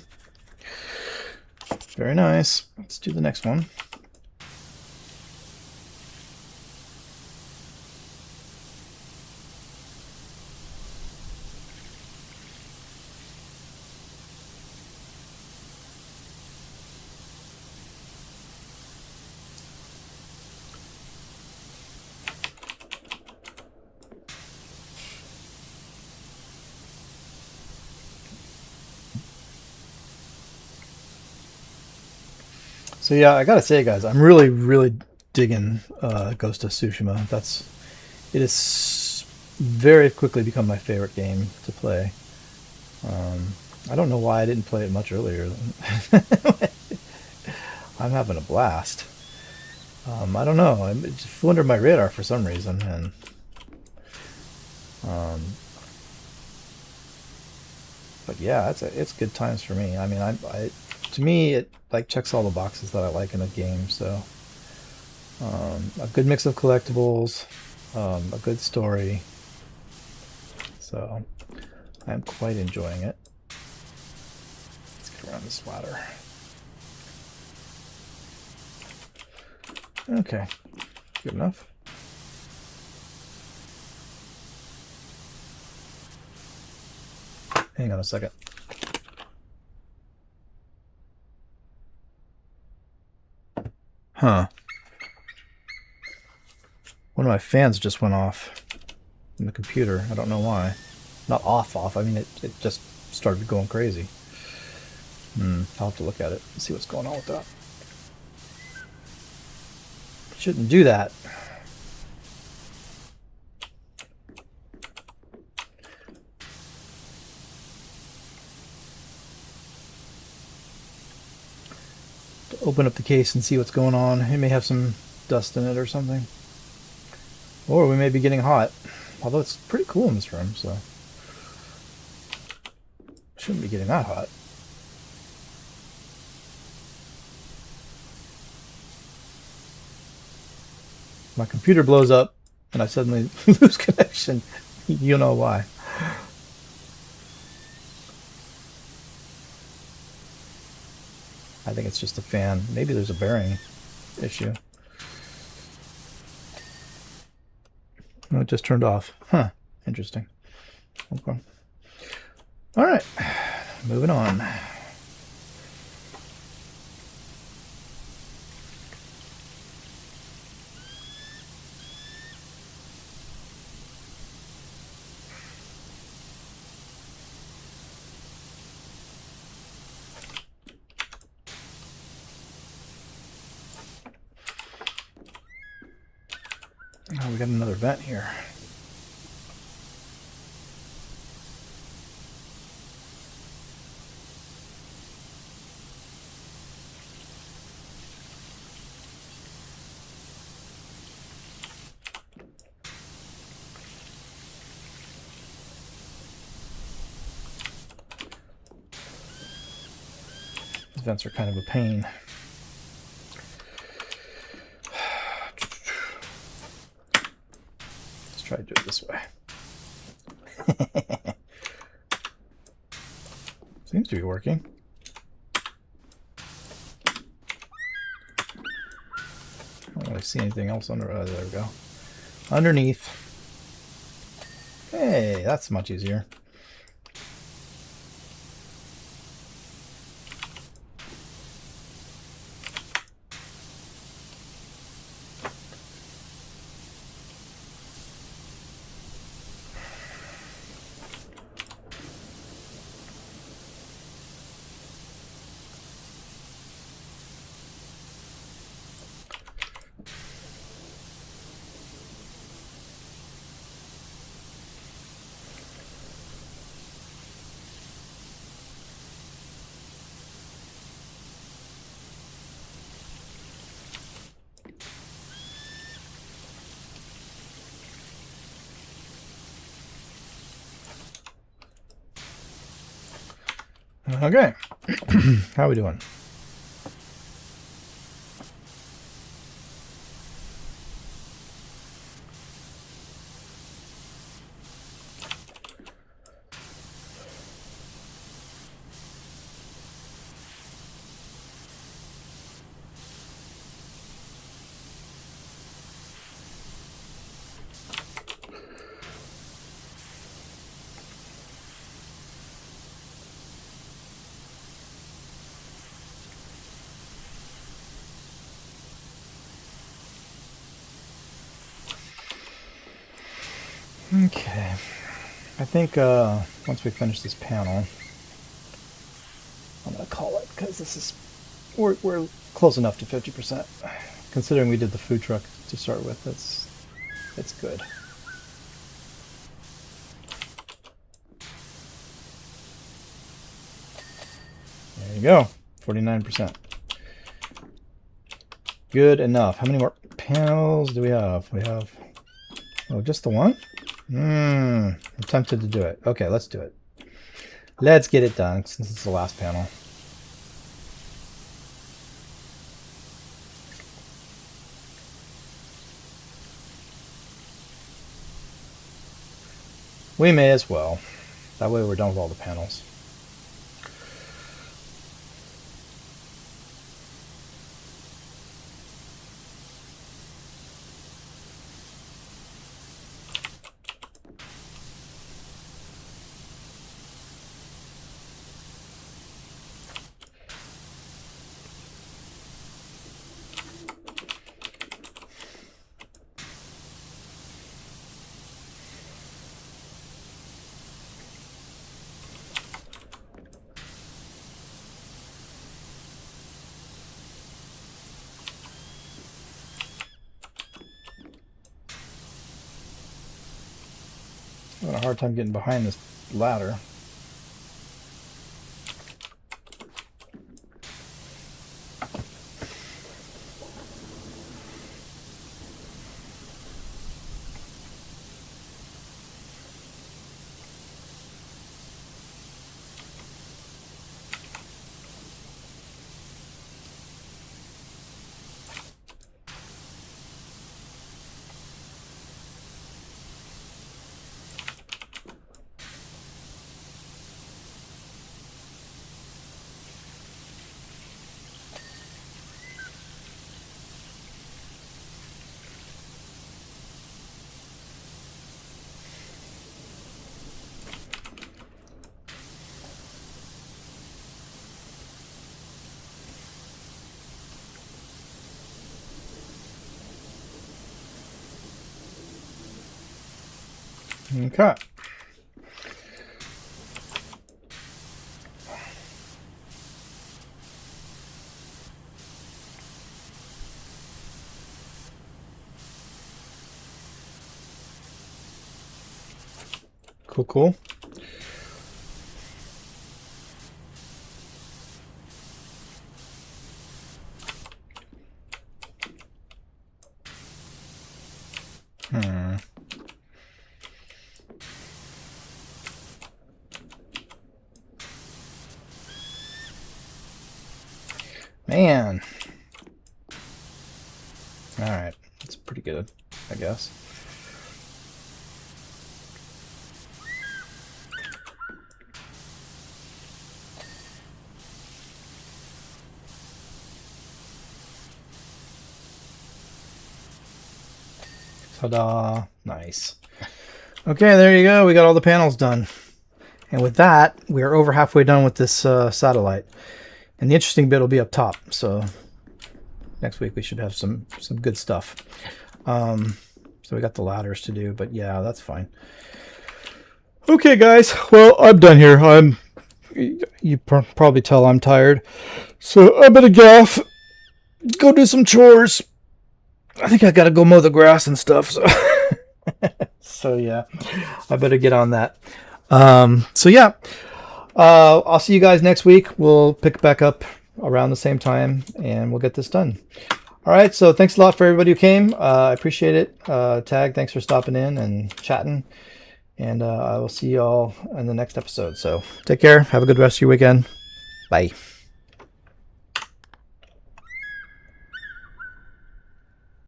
Very nice. Let's do the next one. So yeah, I gotta say, guys, I'm really digging Ghost of Tsushima. It has very quickly become my favorite game to play. I don't know why I didn't play it much earlier. I'm having a blast. I don't know. It just flew under my radar for some reason, and but yeah, it's good times for me. I mean, to me it like checks all the boxes that I like in a game. So a good mix of collectibles, a good story. So I'm quite enjoying it. Let's get around this ladder. Okay, good enough. Hang on a second. Huh. One of my fans just went off in the computer. I don't know why. Not off. I mean, it just started going crazy. I'll have to look at it and see what's going on with that. Shouldn't do that. To open up the case and see what's going on. It may have some dust in it or something. Or we may be getting hot. Although it's pretty cool in this room, so shouldn't be getting that hot. My computer blows up and I suddenly lose connection. You know why. I think it's just a fan. Maybe there's a bearing issue. Oh, it just turned off. Huh. Interesting. Okay. All right. Moving on. Oh, we got another vent here. These vents are kind of a pain. Let's try to do it this way. Seems to be working. I don't really see anything else under. There we go. Underneath. Hey, that's much easier. Okay. How are we doing? Okay, I think once we finish this panel, I'm gonna call it because this is we're close enough to 50%. Considering we did the food truck to start with, it's good. There you go, 49%. Good enough. How many more panels do we have? We have, oh, just the one? I'm tempted to do it. Okay, let's do it. Let's get it done since it's the last panel. We may as well. That way we're done with all the panels. I'm having a hard time getting behind this ladder. Okay. Cool. Man. Alright. That's pretty good, I guess. Ta-da. Nice. Okay, there you go. We got all the panels done. And with that, we are over halfway done with this satellite. And the interesting bit will be up top. So next week we should have some good stuff. So we got the ladders to do, but yeah, that's fine. Okay, guys. Well, I'm done here. You probably tell I'm tired. So I better get off, go do some chores. I think I gotta go mow the grass and stuff. So, so yeah, I better get on that. So yeah, I'll see you guys next week. We'll pick back up around the same time and we'll get this done. All right. So thanks a lot for everybody who came. I appreciate it. Tag, thanks for stopping in and chatting. And I will see you all in the next episode. So take care. Have a good rest of your weekend. Bye.